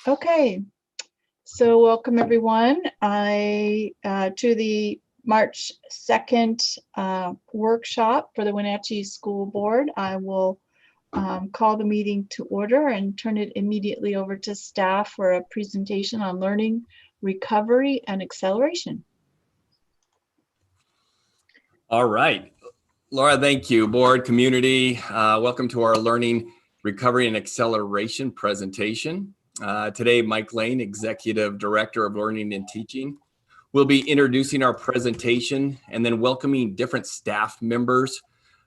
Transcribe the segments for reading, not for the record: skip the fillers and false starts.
Okay, so welcome everyone. To the March 2nd workshop for the Wenatchee School Board. I will call the meeting to order and turn it immediately over to staff for a presentation on learning, recovery, and acceleration. All right, Laura, thank you. Board, community, welcome to our learning, recovery, and acceleration presentation. Today, Mike Lane, Executive Director of Learning and Teaching, will be introducing our presentation and then welcoming different staff members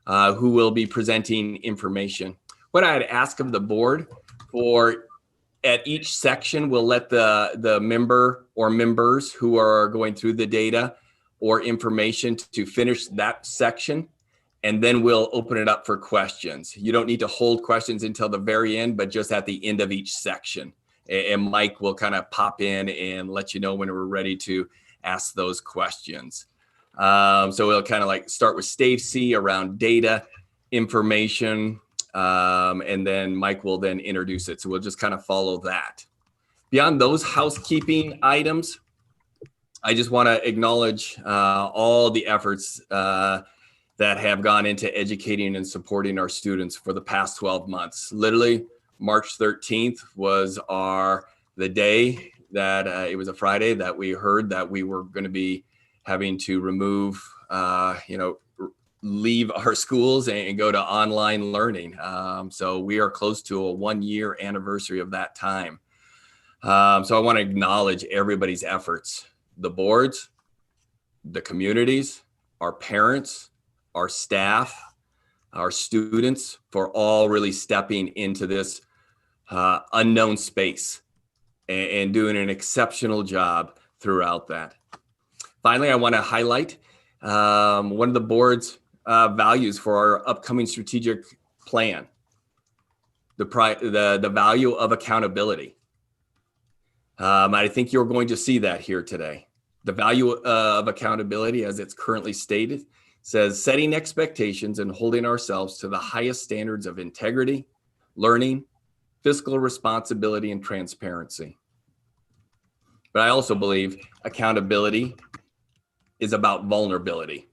who will be presenting information. What I'd ask of the board at each section, we'll let the member or members who are going through the data or information to finish that section, and then we'll open it up for questions. You don't need to hold questions until the very end, but just at the end of each section. And Mike will kind of pop in and let you know when we're ready to ask those questions. So we'll kind of like start with Stacy around data, information, and then Mike will then introduce it. So we'll just kind of follow that. Beyond those housekeeping items, I just want to acknowledge all the efforts that have gone into educating and supporting our students for the past 12 months. Literally, March 13th was the day that it was a Friday that we heard that we were going to be having to remove, leave our schools and go to online learning. So we are close to a 1-year anniversary of that time. So I want to acknowledge everybody's efforts. The boards, the communities, our parents, our staff, our students, for all really stepping into this unknown space and doing an exceptional job throughout that. Finally, I want to highlight one of the board's values for our upcoming strategic plan, the value of accountability. I think you're going to see that here today. The value of accountability, as it's currently stated, says setting expectations and holding ourselves to the highest standards of integrity, learning, fiscal responsibility, and transparency. But I also believe accountability is about vulnerability.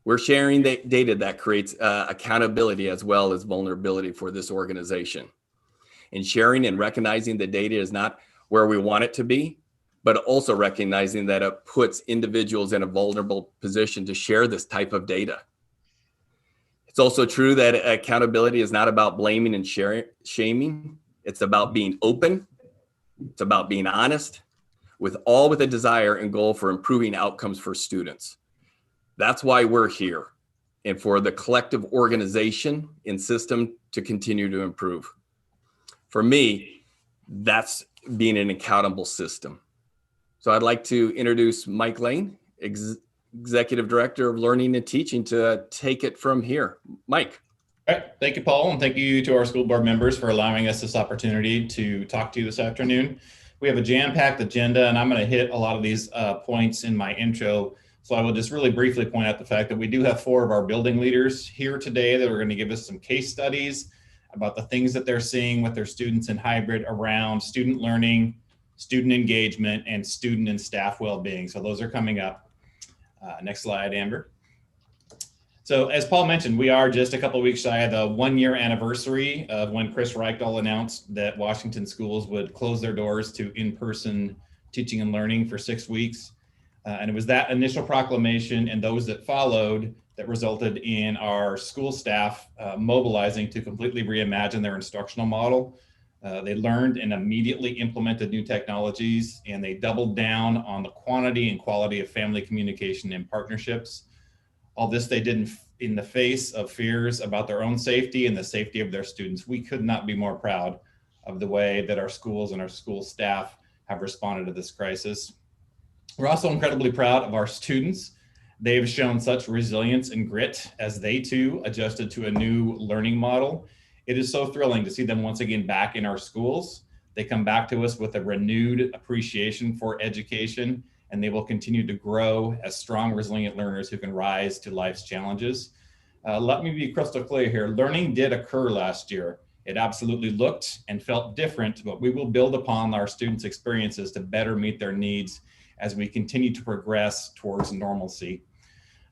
We're sharing the data that creates accountability as well as vulnerability for this organization. And sharing and recognizing the data is not where we want it to be, but also recognizing that it puts individuals in a vulnerable position to share this type of data. It's also true that accountability is not about blaming and shaming. It's about being open. It's about being honest, with a desire and goal for improving outcomes for students. That's why we're here, and for the collective organization and system to continue to improve. For me, that's being an accountable system. So I'd like to introduce Mike Lane, Executive Director of Learning and Teaching, to take it from here. Mike. All right. Thank you, Paul, and thank you to our school board members for allowing us this opportunity to talk to you this afternoon. We have a jam-packed agenda, and I'm going to hit a lot of these points in my intro. So I will just really briefly point out the fact that we do have 4 of our building leaders here today that are going to give us some case studies about the things that they're seeing with their students in hybrid around student learning, student engagement, and student and staff well-being. So those are coming up. Next slide, Amber. So as Paul mentioned, we are just a couple of weeks shy of the 1-year anniversary of when Chris Reichdahl announced that Washington schools would close their doors to in-person teaching and learning for 6 weeks. And it was that initial proclamation and those that followed that resulted in our school staff mobilizing to completely reimagine their instructional model. They learned and immediately implemented new technologies, and they doubled down on the quantity and quality of family communication and partnerships. All this they did in the face of fears about their own safety and the safety of their students. We could not be more proud of the way that our schools and our school staff have responded to this crisis. We're also incredibly proud of our students. They've shown such resilience and grit as they too adjusted to a new learning model. It is so thrilling to see them once again back in our schools. They come back to us with a renewed appreciation for education, and they will continue to grow as strong, resilient learners who can rise to life's challenges. Let me be crystal clear here. Learning did occur last year. It absolutely looked and felt different, but we will build upon our students' experiences to better meet their needs as we continue to progress towards normalcy.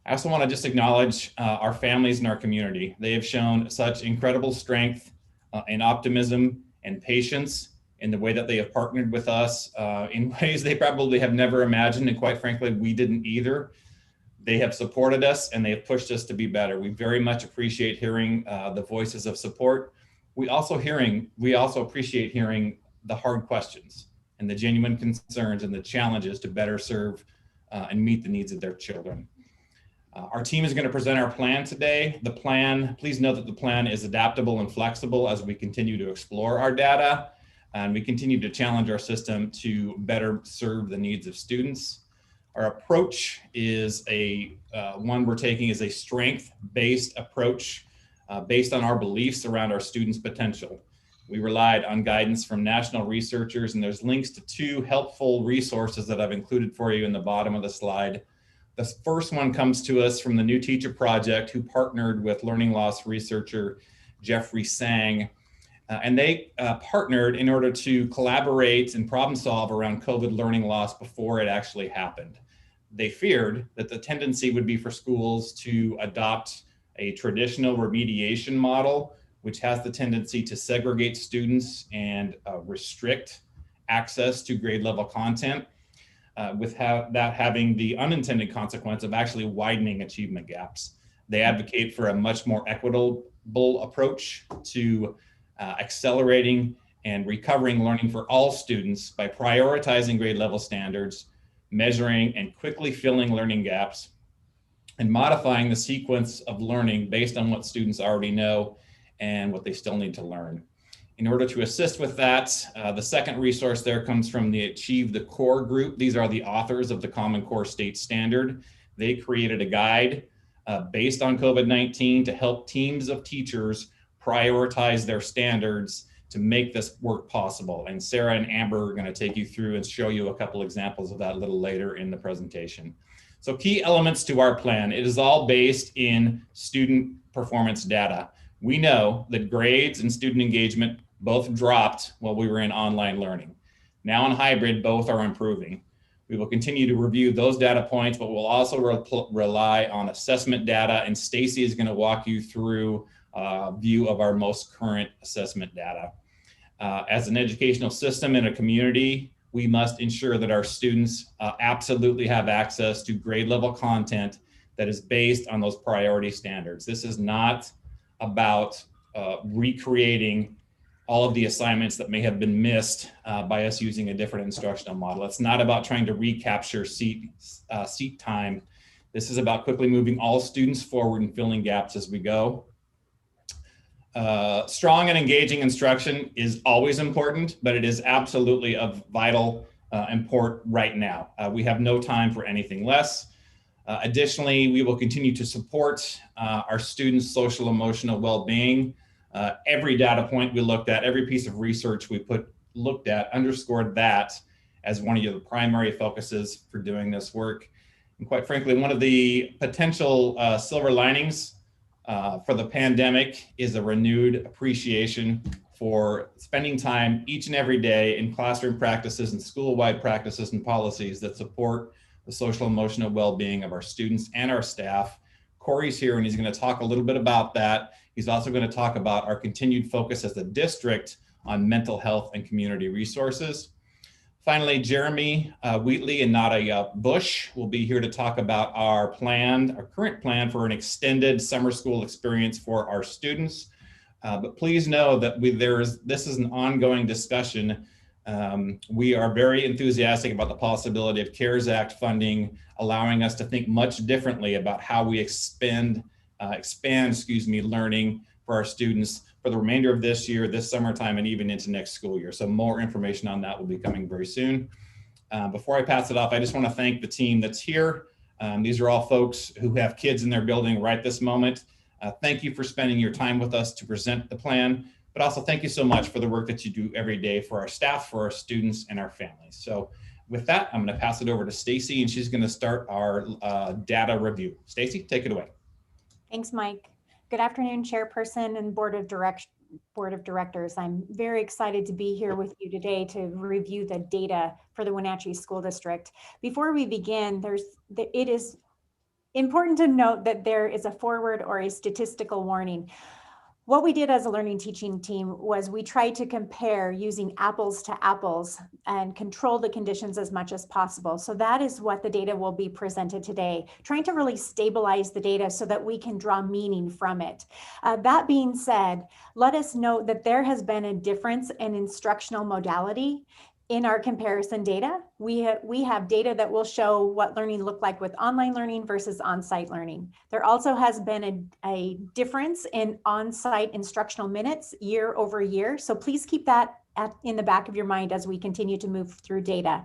I also want to just acknowledge our families and our community. They have shown such incredible strength and optimism and patience in the way that they have partnered with us in ways they probably have never imagined, and quite frankly, we didn't either. They have supported us and they have pushed us to be better. We very much appreciate hearing the voices of support. We also appreciate hearing the hard questions and the genuine concerns and the challenges to better serve and meet the needs of their children. Our team is going to present our plan today. The plan, please note that the plan is adaptable and flexible as we continue to explore our data and we continue to challenge our system to better serve the needs of students. Our approach is one we're taking is a strength-based approach based on our beliefs around our students' potential. We relied on guidance from national researchers, and there's links to 2 helpful resources that I've included for you in the bottom of the slide. The first one comes to us from the New Teacher Project, who partnered with learning loss researcher Jeffrey Sang. And they partnered in order to collaborate and problem solve around COVID learning loss before it actually happened. They feared that the tendency would be for schools to adopt a traditional remediation model, which has the tendency to segregate students and restrict access to grade level content, with that having the unintended consequence of actually widening achievement gaps. They advocate for a much more equitable approach to accelerating and recovering learning for all students by prioritizing grade level standards, measuring and quickly filling learning gaps, and modifying the sequence of learning based on what students already know and what they still need to learn. In order to assist with that, the second resource there comes from the Achieve the Core group. These are the authors of the Common Core State Standard. They created a guide based on COVID-19 to help teams of teachers prioritize their standards to make this work possible. And Sarah and Amber are going to take you through and show you a couple examples of that a little later in the presentation. So key elements to our plan. It is all based in student performance data. We know that grades and student engagement both dropped while we were in online learning. Now in hybrid, both are improving. We will continue to review those data points, but we'll also rely on assessment data, and Stacy is going to walk you through a view of our most current assessment data. As an educational system in a community, we must ensure that our students absolutely have access to grade level content that is based on those priority standards. This is not about recreating all of the assignments that may have been missed by us using a different instructional model. It's not about trying to recapture seat time. This is about quickly moving all students forward and filling gaps as we go. Strong and engaging instruction is always important, but it is absolutely of vital import right now. We have no time for anything less. Additionally, we will continue to support our students' social emotional well-being. Every data point we looked at, every piece of research we looked at underscored that as one of the primary focuses for doing this work. And quite frankly, one of the potential silver linings for the pandemic is a renewed appreciation for spending time each and every day in classroom practices and school-wide practices and policies that support the social emotional well-being of our students and our staff. Corey's here and he's going to talk a little bit about that. He's also going to talk about our continued focus as a district on mental health and community resources. Finally, Jeremy Wheatley and Nadia Bush will be here to talk about our current plan for an extended summer school experience for our students. But please know that this is an ongoing discussion. We are very enthusiastic about the possibility of CARES Act funding, allowing us to think much differently about how we expand learning for our students for the remainder of this year, this summertime, and even into next school year. So more information on that will be coming very soon. Before I pass it off, I just want to thank the team that's here. These are all folks who have kids in their building right this moment. Thank you for spending your time with us to present the plan, but also thank you so much for the work that you do every day for our staff, for our students, and our families. So with that, I'm going to pass it over to Stacy, and she's going to start our data review. Stacy, take it away. Thanks, Mike. Good afternoon, Chairperson and Board of Board of Directors. I'm very excited to be here with you today to review the data for the Wenatchee School District. Before we begin, it is important to note that there is a forward or a statistical warning. What we did as a learning teaching team was we tried to compare using apples to apples and control the conditions as much as possible. So that is what the data will be presented today, trying to really stabilize the data so that we can draw meaning from it. That being said, let us note that there has been a difference in instructional modality in our comparison data. We have data that will show what learning looked like with online learning versus on-site learning. There also has been a difference in on-site instructional minutes year over year. So please keep that in the back of your mind as we continue to move through data.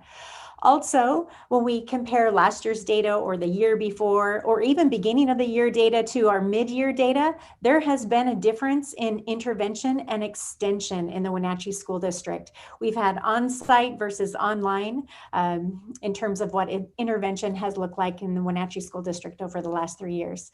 Also, when we compare last year's data or the year before, or even beginning of the year data to our mid-year data, there has been a difference in intervention and extension in the Wenatchee School District. We've had on-site versus online in terms of what intervention has looked like in the Wenatchee School District over the last 3 years.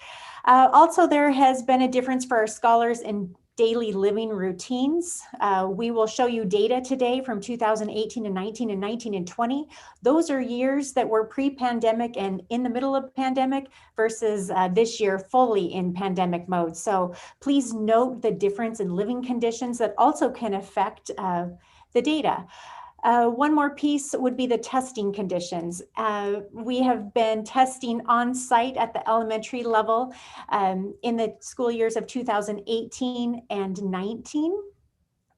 Also, there has been a difference for our scholars in daily living routines. We will show you data today from 2018 and 19 and 19 and 20. Those are years that were pre-pandemic and in the middle of pandemic versus this year fully in pandemic mode. So please note the difference in living conditions that also can affect the data. One more piece would be the testing conditions. We have been testing on site at the elementary level in the school years of 2018 and 19.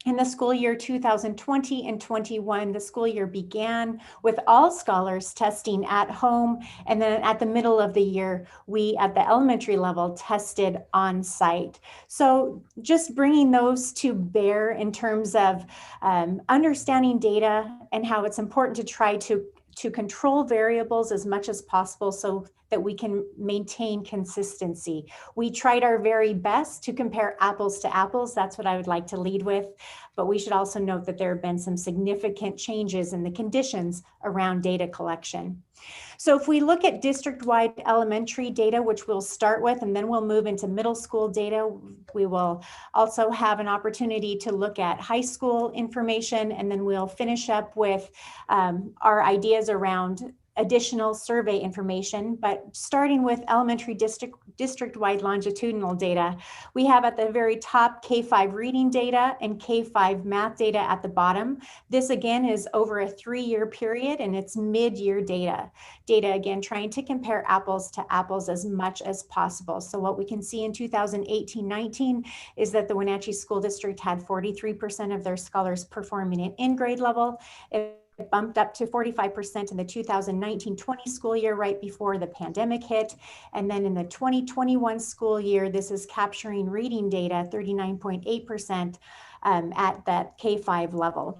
In the school year 2020 and 21, the school year began with all scholars testing at home. And then at the middle of the year, we at the elementary level tested on site. So just bringing those to bear in terms of understanding data and how it's important to try to control variables as much as possible so that we can maintain consistency. We tried our very best to compare apples to apples. That's what I would like to lead with. But we should also note that there have been some significant changes in the conditions around data collection. So if we look at district-wide elementary data, which we'll start with, and then we'll move into middle school data, we will also have an opportunity to look at high school information, and then we'll finish up with our ideas around additional survey information. But starting with elementary district-wide longitudinal data, we have at the very top K-5 reading data and K-5 math data at the bottom. This again is over a 3-year period, and it's mid-year data. Data again trying to compare apples to apples as much as possible. So what we can see in 2018-19 is that the Wenatchee School District had 43% of their scholars performing at in-grade level. It bumped up to 45% in the 2019-20 school year right before the pandemic hit. And then in the 2021 school year, this is capturing reading data, 39.8% at that K-5 level.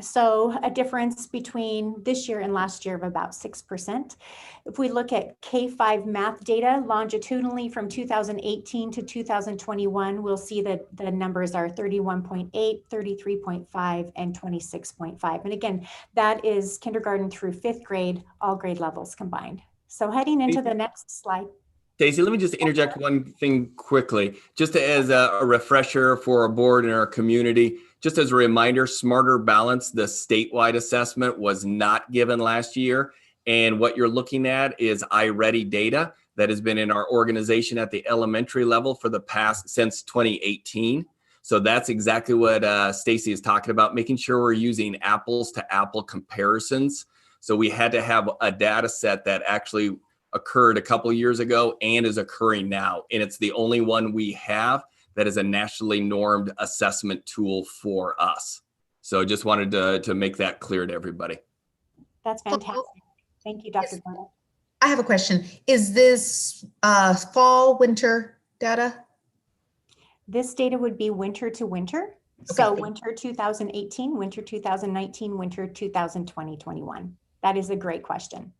So a difference between this year and last year of about 6%. If we look at K-5 math data longitudinally from 2018 to 2021, we'll see that the numbers are 31.8, 33.5, and 26.5. And again, that is kindergarten through 5th grade, all grade levels combined. So heading into the next slide. Stacey, let me just interject one thing quickly, just as a refresher for our board and our community. Just as a reminder, Smarter Balance, the statewide assessment, was not given last year. And what you're looking at is iReady data that has been in our organization at the elementary level for the past since 2018. So that's exactly what Stacey is talking about, making sure we're using apples to apple comparisons. So we had to have a data set that actually occurred a couple of years ago and is occurring now. And it's the only one we have that is a nationally normed assessment tool for us. So just wanted to make that clear to everybody. That's fantastic. Thank you, Dr. Garner. I have a question. Is this fall, winter data? This data would be winter to winter. Okay. So winter 2018, winter 2019, winter 2020-21. That is a great question.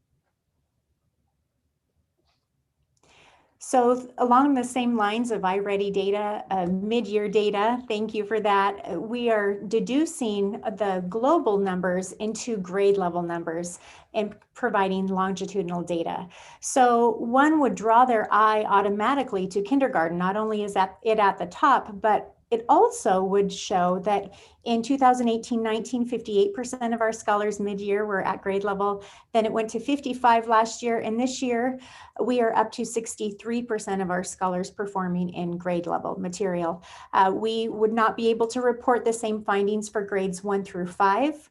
So along the same lines of iReady data, mid-year data, thank you for that. We are deducing the global numbers into grade level numbers and providing longitudinal data. So one would draw their eye automatically to kindergarten. Not only is that it at the top, but It also would show that in 2018-19, 58% of our scholars mid-year were at grade level. Then it went to 55 last year. And this year, we are up to 63% of our scholars performing in grade level material. We would not be able to report the same findings for grades 1 through 5.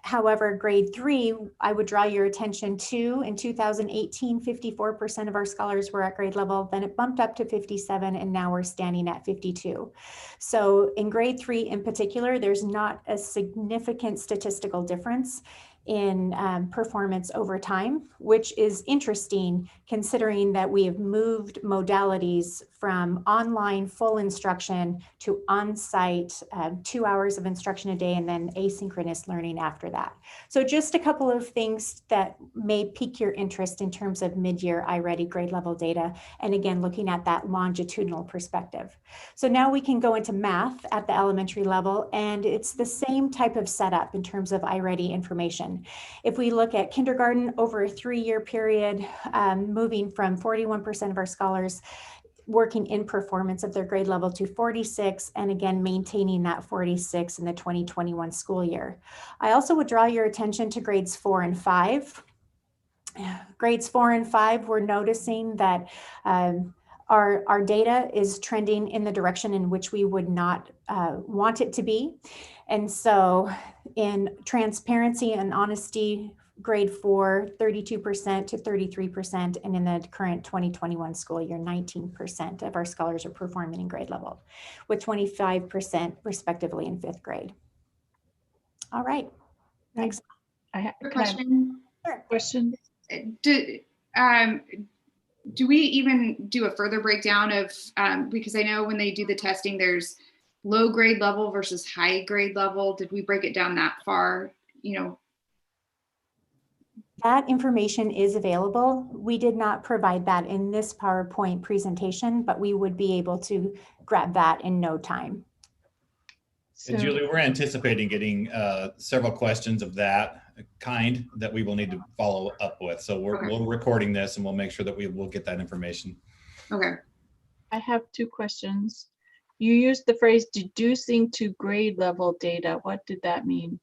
However, grade 3, I would draw your attention to in 2018, 54% of our scholars were at grade level, then it bumped up to 57, and now we're standing at 52. So in grade 3 in particular, there's not a significant statistical difference in performance over time, which is interesting considering that we have moved modalities from online full instruction to on-site 2 hours of instruction a day and then asynchronous learning after that. So just a couple of things that may pique your interest in terms of mid-year iReady grade level data. And again, looking at that longitudinal perspective. So now we can go into math at the elementary level, and it's the same type of setup in terms of iReady information. If we look at kindergarten over a 3-year period, moving from 41% of our scholars working in performance of their grade level to 46, and again, maintaining that 46 in the 2021 school year. I also would draw your attention to grades 4 and 5. Grades 4 and 5, we're noticing that our data is trending in the direction in which we would not want it to be. And so in transparency and honesty, grade 4, 32% to 33%, and in the current 2021 school year, 19% of our scholars are performing in grade level, with 25% respectively in 5th grade. All right, next. I have a Question. question. Do we even do a further breakdown of, because I know when they do the testing, there's low grade level versus high grade level. Did we break it down that far? You know, that information is available. We did not provide that in this PowerPoint presentation, but we would be able to grab that in no time. And Julie, we're anticipating getting several questions of that kind that we will need to follow up with. So we're recording this, and we'll make sure that we will get that information. Okay. I have 2 questions. You used the phrase deducing to grade level data. What did that mean?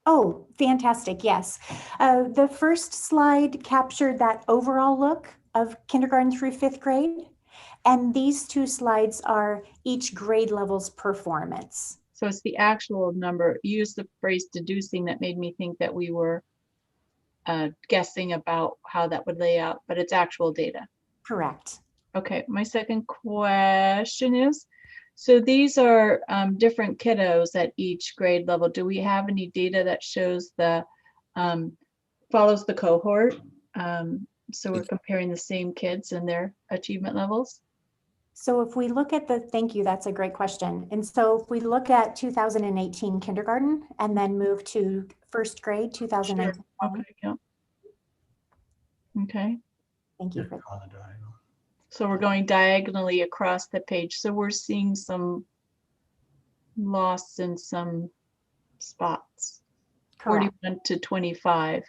Oh, fantastic. Yes. The first slide captured that overall look of kindergarten through 5th grade. And these 2 slides are each grade level's performance. So it's the actual number. You used the phrase deducing that made me think that we were guessing about how that would lay out, but it's actual data. Correct. Okay, my second question is, so these are different kiddos at each grade level. Do we have any data that shows follows the cohort? So we're comparing the same kids and their achievement levels? So if we look at thank you, that's a great question. And so if we look at 2018 kindergarten and then move to 1st grade, 2019. Sure. Okay, yeah. Okay. Thank you for that. So we're going diagonally across the page. So we're seeing some loss in some spots. Correct. 41 to 25%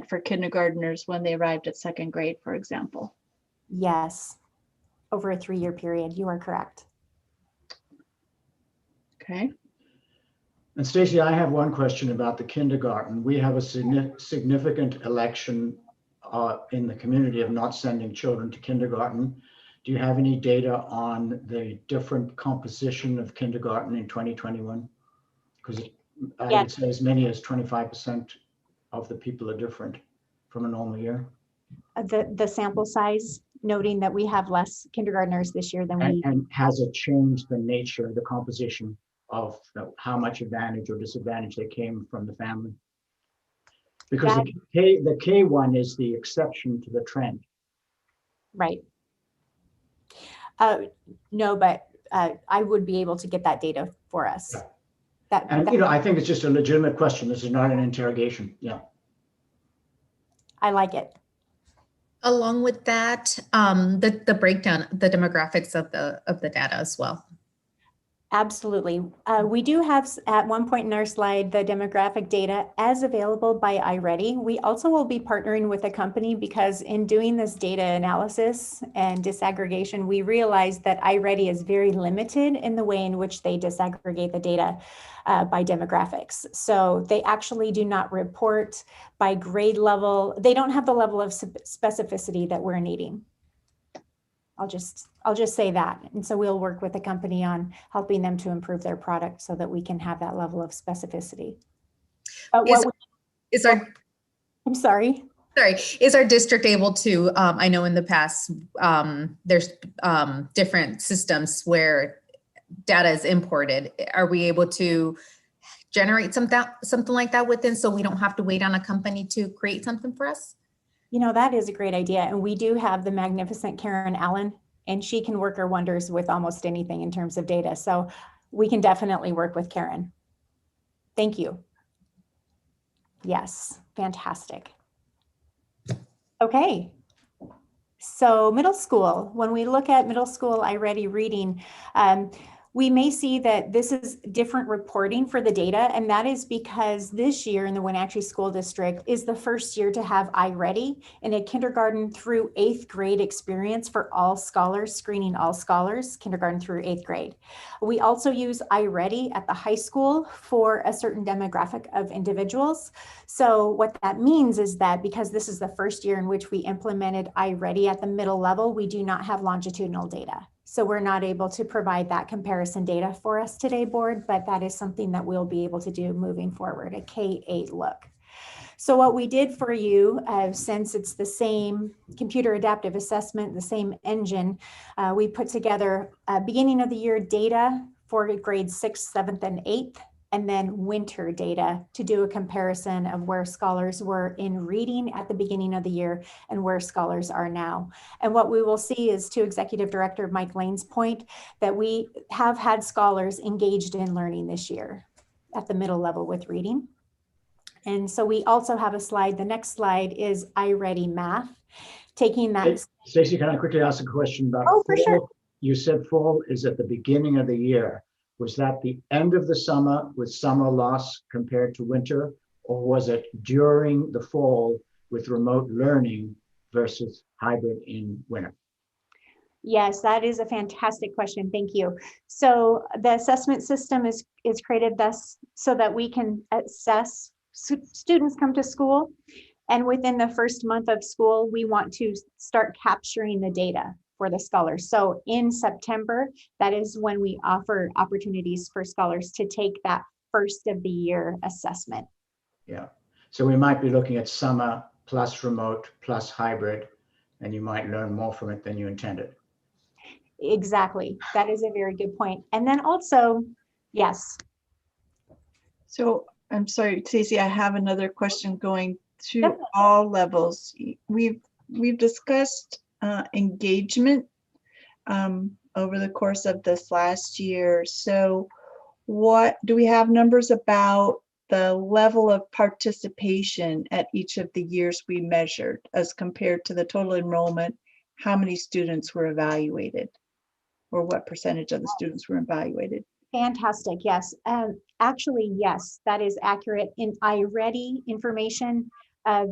for kindergartners when they arrived at 2nd grade, for example. Yes. Over a 3-year period. You are correct. Okay. And Stacy, I have one question about the kindergarten. We have a significant election in the community of not sending children to kindergarten. Do you have any data on the different composition of kindergarten in 2021? Because I would say as many as 25% of the people are different from a normal year. The sample size, noting that we have less kindergartners this year than we. And has it changed the nature, the composition of how much advantage or disadvantage they came from the family? Because the K one is the exception to the trend. Right. No, but I would be able to get that data for us. Yeah. I think it's just a legitimate question. This is not an interrogation. Yeah. I like it. Along with that, the breakdown, the demographics of the data as well. Absolutely. We do have at one point in our slide the demographic data as available by iReady. We also will be partnering with a company because in doing this data analysis and disaggregation, we realized that iReady is very limited in the way in which they disaggregate the data by demographics. So they actually do not report by grade level. They don't have the level of specificity that we're needing. I'll just say that. And so we'll work with the company on helping them to improve their product so that we can have that level of specificity. Is our I'm sorry. Sorry, is our district able to, I know in the past, there's different systems where data is imported. Are we able to generate something like that within, so we don't have to wait on a company to create something for us? You know, that is a great idea. And we do have the magnificent Karen Allen, and she can work her wonders with almost anything in terms of data. So we can definitely work with Karen. Thank you. Yes, fantastic. Okay. So middle school, when we look at middle school iReady reading, we may see that this is different reporting for the data, and that is because this year in the Wenatchee School District is the first year to have iReady in a kindergarten through 8th grade experience for all scholars, screening all scholars, kindergarten through 8th grade. We also use iReady at the high school for a certain demographic of individuals. So what that means is that because this is the first year in which we implemented iReady at the middle level, we do not have longitudinal data. So we're not able to provide that comparison data for us today, board, but that is something that we'll be able to do moving forward, a K-8 look. So what we did for you, since it's the same computer adaptive assessment, the same engine, we put together beginning of the year data for grades 6th, 7th, and 8th, and then winter data to do a comparison of where scholars were in reading at the beginning of the year and where scholars are now. And what we will see is, to Executive Director Mike Lane's point, that we have had scholars engaged in learning this year at the middle level with reading. And so we also have a slide. The next slide is iReady Math, taking that. Stacey, can I quickly ask a question about Oh, for sure. You said fall is at the beginning of the year. Was that the end of the summer with summer loss compared to winter, or was it during the fall with remote learning versus hybrid in winter? Yes, that is a fantastic question. Thank you. So the assessment system is created thus so that we can assess students come to school, and within the first month of school, we want to start capturing the data for the scholars. So in September, that is when we offer opportunities for scholars to take that first of the year assessment. Yeah, so we might be looking at summer plus remote plus hybrid, and you might learn more from it than you intended. Exactly, that is a very good point. And then also, yes. So I'm sorry, Stacey, I have another question going to all levels. We've discussed engagement over the course of this last year. So what do we have numbers about the level of participation at each of the years we measured as compared to the total enrollment? How many students were evaluated, or what percentage of the students were evaluated? Fantastic, yes. Actually, yes, that is accurate. In iReady information,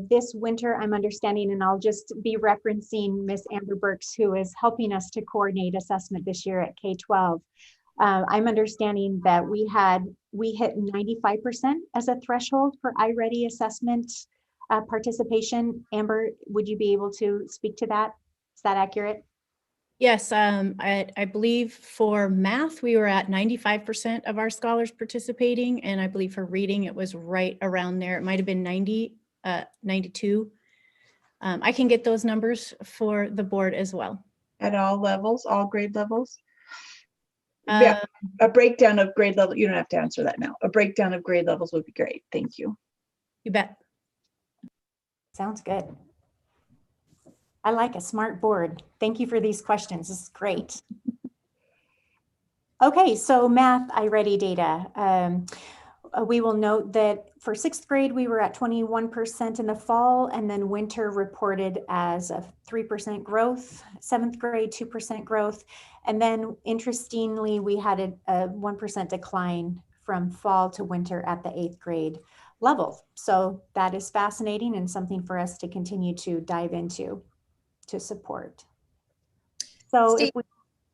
this winter, I'm understanding, and I'll just be referencing Miss Amber Burks, who is helping us to coordinate assessment this year at K-12. I'm understanding that we hit 95% as a threshold for iReady assessment participation. Amber, would you be able to speak to that? Is that accurate? Yes, I believe for math, we were at 95% of our scholars participating, and I believe for reading, it was right around there. It might have been 92. I can get those numbers for the board as well. At all levels, all grade levels? Yeah, a breakdown of grade level. You don't have to answer that now. A breakdown of grade levels would be great. Thank you. You bet. Sounds good. I like a smart board. Thank you for these questions. This is great. Okay, so math iReady data. we will note that for 6th grade, we were at 21% in the fall, and then winter reported as a 3% growth, 7th grade, 2% growth. And then interestingly, we had a 1% decline from fall to winter at the 8th grade level. So that is fascinating and something for us to continue to dive into to support. So Steve, if we,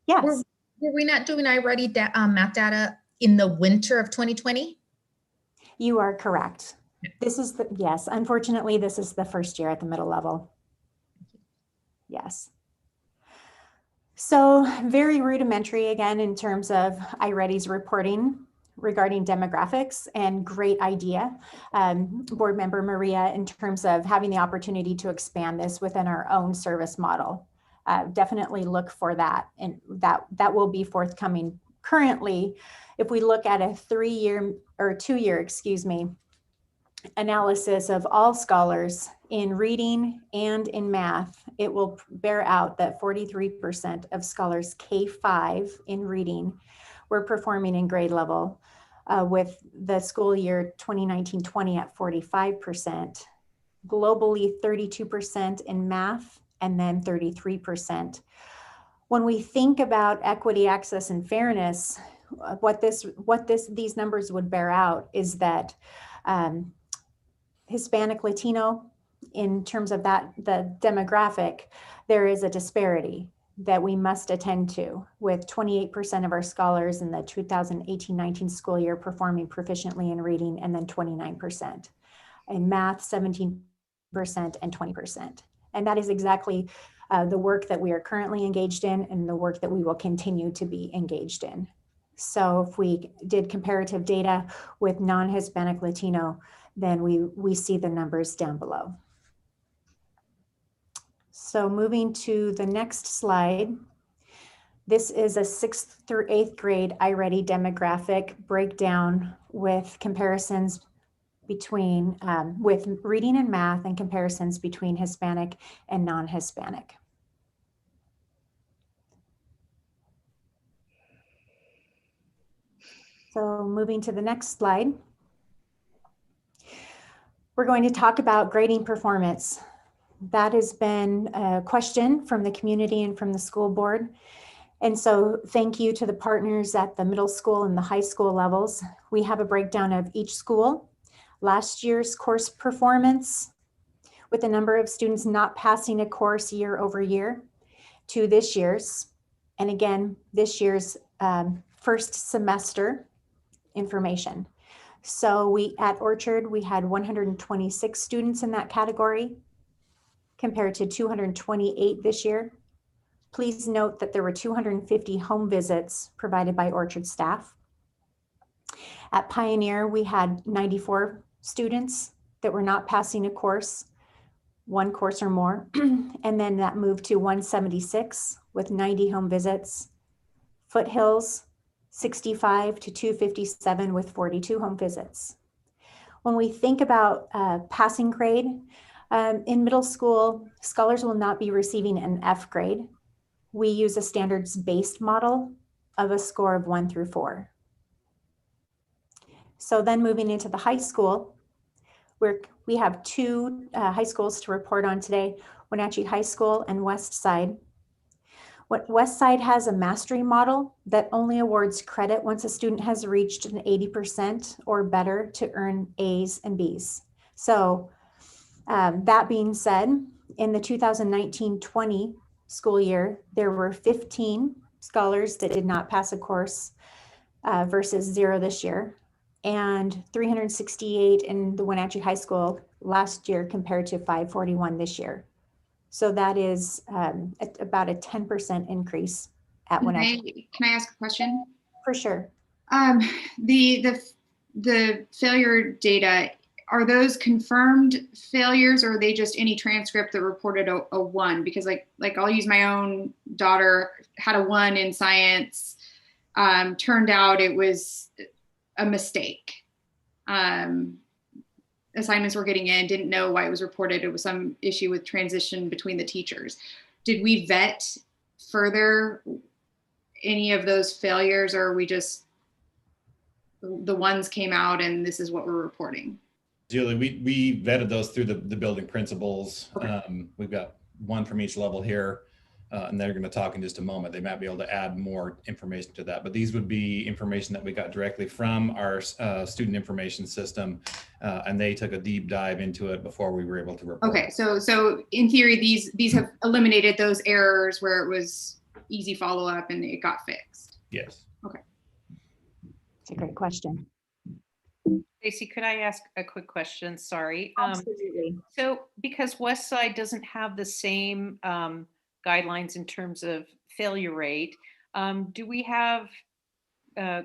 yes. Were we not doing iReady math data in the winter of 2020? You are correct. This is the, yes, unfortunately, this is the first year at the middle level. Yes. So very rudimentary again in terms of iReady's reporting regarding demographics, and great idea, board member Maria, in terms of having the opportunity to expand this within our own service model. Definitely look for that, and that will be forthcoming. Currently, if we look at a 3-year or 2-year, excuse me, analysis of all scholars in reading and in math, it will bear out that 43% of scholars K-5 in reading were performing in grade level, with the school year 2019-20 at 45%, globally 32% in math, and then 33%. When we think about equity, access, and fairness, what these numbers would bear out is that Hispanic, Latino, in terms of that, the demographic, there is a disparity that we must attend to, with 28% of our scholars in the 2018-19 school year performing proficiently in reading, and then 29%. In math, 17% and 20%. And that is exactly the work that we are currently engaged in, and the work that we will continue to be engaged in. So if we did comparative data with non-Hispanic Latino, then we see the numbers down below. So moving to the next slide. This is a 6th through 8th grade iReady demographic breakdown with comparisons between, with reading and math, and comparisons between Hispanic and non-Hispanic. So moving to the next slide. We're going to talk about grading performance. That has been a question from the community and from the school board. And so thank you to the partners at the middle school and the high school levels. We have a breakdown of each school, last year's course performance, with the number of students not passing a course year over year, to this year's, and again, this year's first semester information. So we, at Orchard, we had 126 students in that category, compared to 228 this year. Please note that there were 250 home visits provided by Orchard staff. At Pioneer, we had 94 students that were not passing a course, one course or more, and then that moved to 176 with 90 home visits. Foothills, 65 to 257 with 42 home visits. When we think about passing grade, in middle school, scholars will not be receiving an F grade. We use a standards-based model of a score of 1 through 4. So then moving into the high school, we have 2 high schools to report on today, Wenatchee High School and West Side. West Side has a mastery model that only awards credit once a student has reached an 80% or better to earn A's and B's. So that being said, in the 2019-20 school year, there were 15 scholars that did not pass a course versus 0 this year, and 368 in the Wenatchee High School last year compared to 541 this year. So that is about a 10% increase at Wenatchee. Can I ask a question? For sure. The failure data, are those confirmed failures, or are they just any transcript that reported a 1? Because like I'll use my own daughter, had a 1 in science, turned out it was a mistake. Assignments were getting in, didn't know why it was reported. It was some issue with transition between the teachers. Did we vet further any of those failures, or are we just the ones came out and this is what we're reporting? Julie, we vetted those through the building principals. Okay. We've got one from each level here, and they're going to talk in just a moment. They might be able to add more information to that, but these would be information that we got directly from our student information system, and they took a deep dive into it before we were able to report. Okay, so in theory, these have eliminated those errors where it was easy follow-up and it got fixed. Yes. Okay. It's a great question. Stacy, could I ask a quick question? Sorry. Absolutely. So because Westside doesn't have the same guidelines in terms of failure rate, do we have,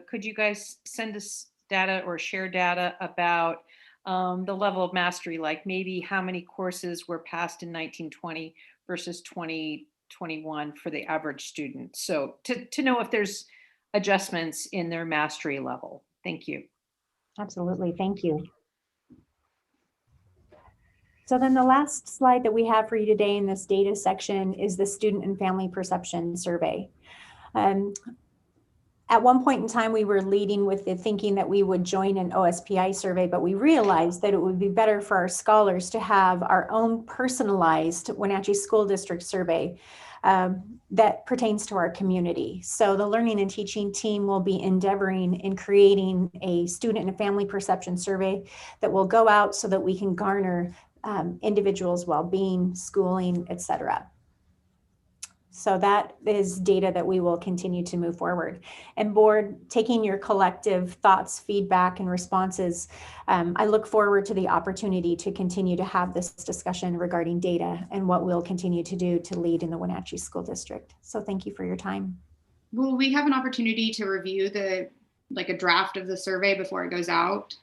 could you guys send us data or share data about the level of mastery, like maybe how many courses were passed in 1920 versus 2021 for the average student? So to know if there's adjustments in their mastery level. Thank you. Absolutely, thank you. So then the last slide that we have for you today in this data section is the student and family perception survey. At one point in time, we were leading with the thinking that we would join an OSPI survey, but we realized that it would be better for our scholars to have our own personalized Wenatchee School District survey that pertains to our community. So the learning and teaching team will be endeavoring in creating a student and family perception survey that will go out so that we can garner individuals' well-being, schooling, etc. So that is data that we will continue to move forward. And board, taking your collective thoughts, feedback, and responses, I look forward to the opportunity to continue to have this discussion regarding data and what we'll continue to do to lead in the Wenatchee School District. So thank you for your time. Will we have an opportunity to review like a draft of the survey before it goes out?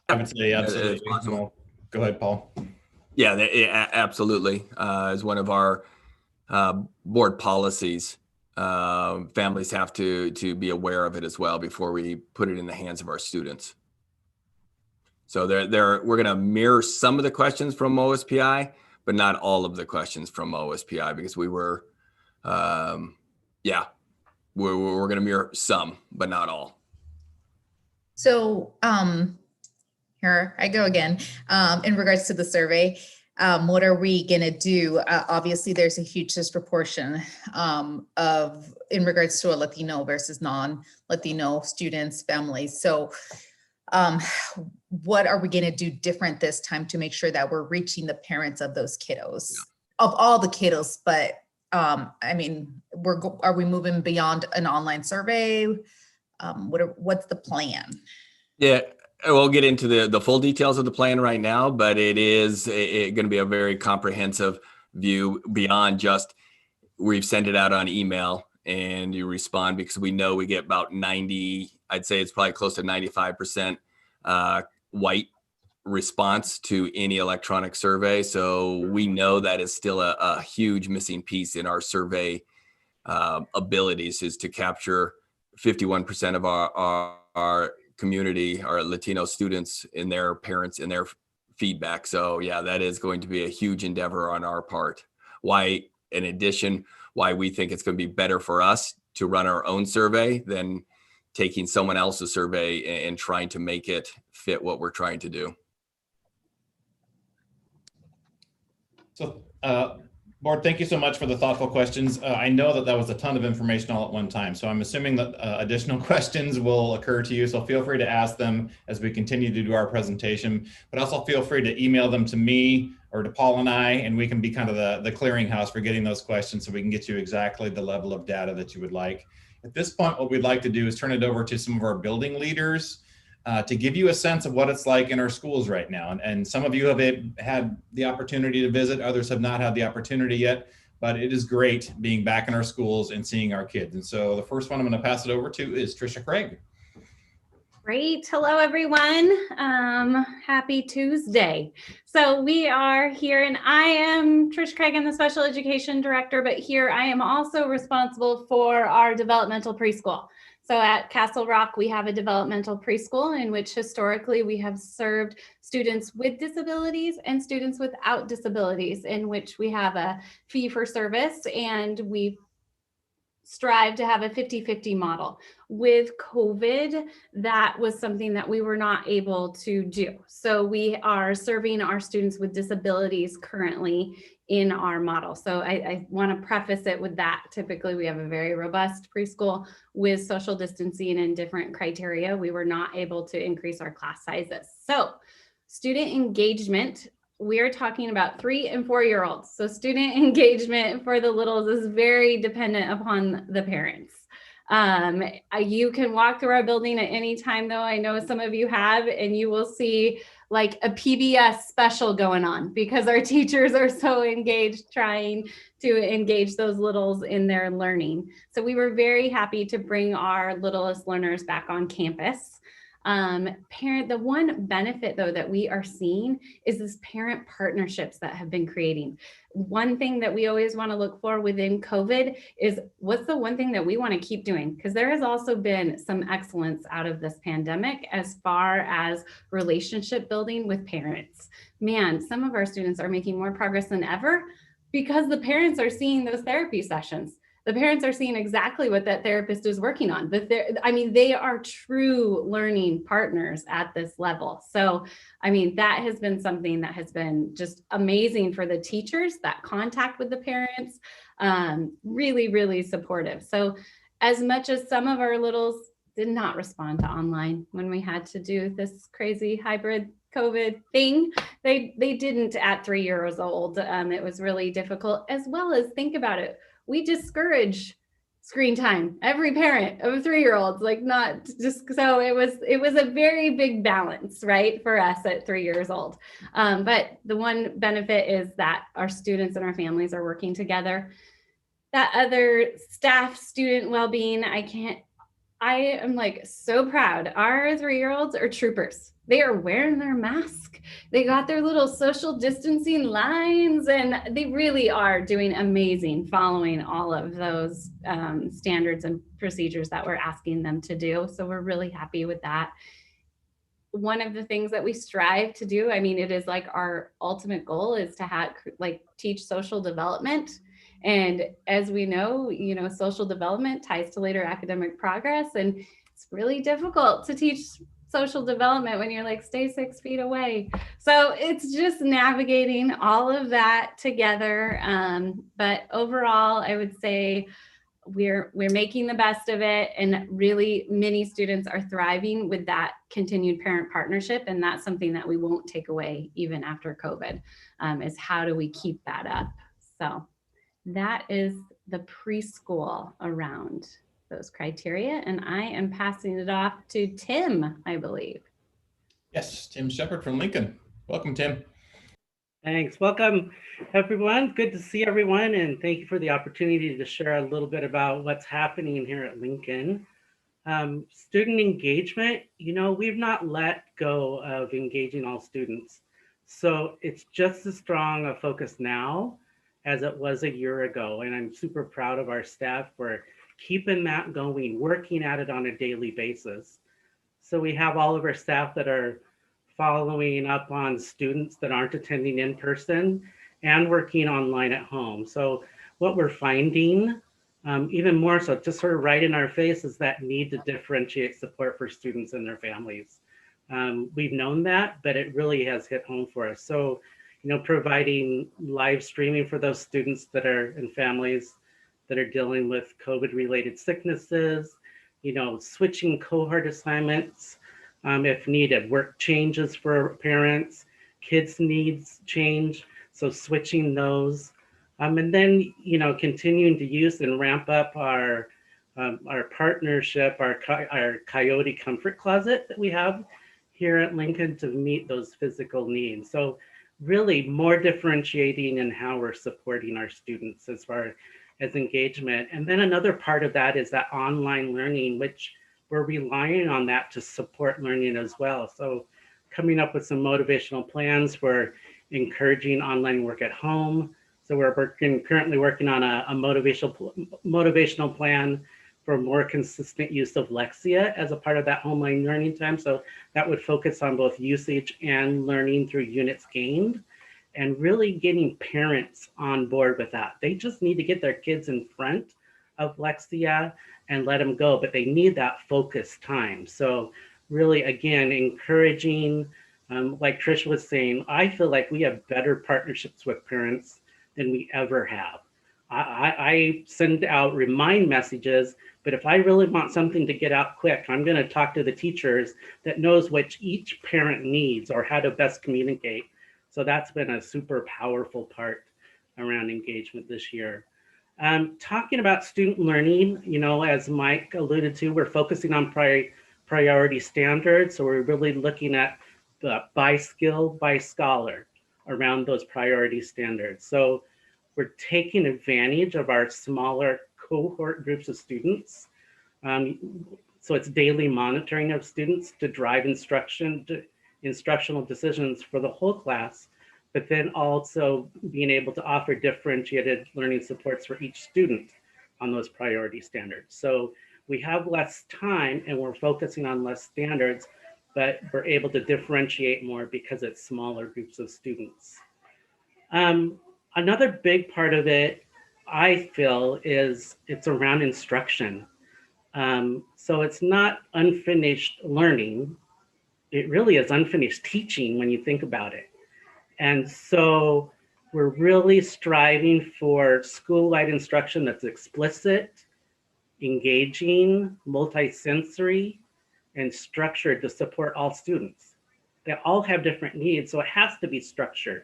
I would say absolutely. Go ahead, Paul. Yeah, absolutely. As one of our board policies, families have to be aware of it as well before we put it in the hands of our students. So we're going to mirror some of the questions from OSPI, but not all of the questions from OSPI, because we're going to mirror some, but not all. So here I go again. In regards to the survey, what are we going to do? Obviously, there's a huge disproportion in regards to a Latino versus non-Latino students, families. So what are we going to do different this time to make sure that we're reaching the parents of those kiddos, of all the kiddos? But I mean, are we moving beyond an online survey? What's the plan? Yeah. We'll get into the full details of the plan right now, but it is going to be a very comprehensive view beyond just we've sent it out on email and you respond, because we know we get about 90, I'd say it's probably close to 95% white response to any electronic survey. So we know that is still a huge missing piece in our survey abilities, is to capture 51% of our community, our Latino students, and their parents and their feedback. So yeah, that is going to be a huge endeavor on our part. Why we think it's going to be better for us to run our own survey than taking someone else's survey and trying to make it fit what we're trying to do. So Board, thank you so much for the thoughtful questions. I know that was a ton of information all at one time, so I'm assuming that additional questions will occur to you, so feel free to ask them as we continue to do our presentation, but also feel free to email them to me or to Paul and I, and we can be kind of the clearinghouse for getting those questions so we can get you exactly the level of data that you would like. At this point, what we'd like to do is turn it over to some of our building leaders to give you a sense of what it's like in our schools right now. And some of you have had the opportunity to visit, others have not had the opportunity yet, but it is great being back in our schools and seeing our kids. And so the first one I'm going to pass it over to is Trisha Craig. Great. Hello, everyone. Happy Tuesday. So we are here, and I am Trish Craig. I'm the special education director, but here I am also responsible for our developmental preschool. So at Castle Rock, we have a developmental preschool in which historically we have served students with disabilities and students without disabilities, in which we have a fee for service, and we strive to have a 50-50 model. With COVID, that was something that we were not able to do. So we are serving our students with disabilities currently in our model. So I want to preface it with that. Typically, we have a very robust preschool with social distancing and different criteria. We were not able to increase our class sizes. So student engagement, we're talking about 3 and 4-year-olds. So student engagement for the littles is very dependent upon the parents. You can walk through our building at any time, though. I know some of you have, and you will see like a PBS special going on because our teachers are so engaged trying to engage those littles in their learning. So we were very happy to bring our littlest learners back on campus. The one benefit though that we are seeing is this parent partnerships that have been creating. One thing that we always want to look for within COVID is what's the one thing that we want to keep doing? Because there has also been some excellence out of this pandemic as far as relationship building with parents. Man, some of our students are making more progress than ever because the parents are seeing those therapy sessions. The parents are seeing exactly what that therapist is working on, but they are true learning partners at this level. So, that has been something that has been just amazing for the teachers, that contact with the parents, really, really supportive. So as much as some of our littles did not respond to online when we had to do this crazy hybrid COVID thing, they didn't at 3 years old. It was really difficult, as well as think about it. We discourage screen time. Every parent of 3-year-olds, not just, so it was a very big balance, right, for us at 3 years old. But the one benefit is that our students and our families are working together. That other staff student well-being, I am so proud. Our 3-year-olds are troopers. They are wearing their mask. They got their little social distancing lines, and they really are doing amazing following all of those standards and procedures that we're asking them to do. So we're really happy with that. One of the things that we strive to do, it is our ultimate goal is to teach social development. And as we know, social development ties to later academic progress, and it's really difficult to teach social development when you're stay 6 feet away. So it's just navigating all of that together. But overall, I would say we're making the best of it, and really many students are thriving with that continued parent partnership. And that's something that we won't take away even after COVID, is how do we keep that up? So that is the preschool around those criteria, and I am passing it off to Tim, I believe. Yes, Tim Shepard from Lincoln. Welcome, Tim. Thanks. Welcome, everyone. Good to see everyone, and thank you for the opportunity to share a little bit about what's happening here at Lincoln. Student engagement, we've not let go of engaging all students. So it's just as strong a focus now as it was a year ago, and I'm super proud of our staff for keeping that going, working at it on a daily basis. So we have all of our staff that are following up on students that aren't attending in person and working online at home. So what we're finding, even more so, just sort of right in our face, is that need to differentiate support for students and their families. We've known that, but it really has hit home for us. So, providing live streaming for those students that are in families that are dealing with COVID-related sicknesses, switching cohort assignments if needed, work changes for parents, kids' needs change, so switching those. And then, continuing to use and ramp up our partnership, our Coyote Comfort Closet that we have here at Lincoln to meet those physical needs. So really more differentiating in how we're supporting our students as far as engagement. And then another part of that is that online learning, which we're relying on that to support learning as well. So coming up with some motivational plans for encouraging online work at home. So we're currently working on a motivational plan for more consistent use of Lexia as a part of that online learning time. So that would focus on both usage and learning through units gained, and really getting parents on board with that. They just need to get their kids in front of Lexia and let them go, but they need that focused time. So really, again, encouraging, like Trish was saying, I feel like we have better partnerships with parents than we ever have. I send out remind messages, but if I really want something to get out quick, I'm going to talk to the teachers that knows what each parent needs or how to best communicate. So that's been a super powerful part around engagement this year. Talking about student learning, you know, as Mike alluded to, we're focusing on priority standards. So we're really looking at the by skill, by scholar around those priority standards. So we're taking advantage of our smaller cohort groups of students. So it's daily monitoring of students to drive instructional decisions for the whole class, but then also being able to offer differentiated learning supports for each student on those priority standards. So we have less time and we're focusing on less standards, but we're able to differentiate more because it's smaller groups of students. Another big part of it, I feel, is it's around instruction. So it's not unfinished learning. It really is unfinished teaching when you think about it. And so we're really striving for school-wide instruction that's explicit, engaging, multisensory, and structured to support all students. They all have different needs, so it has to be structured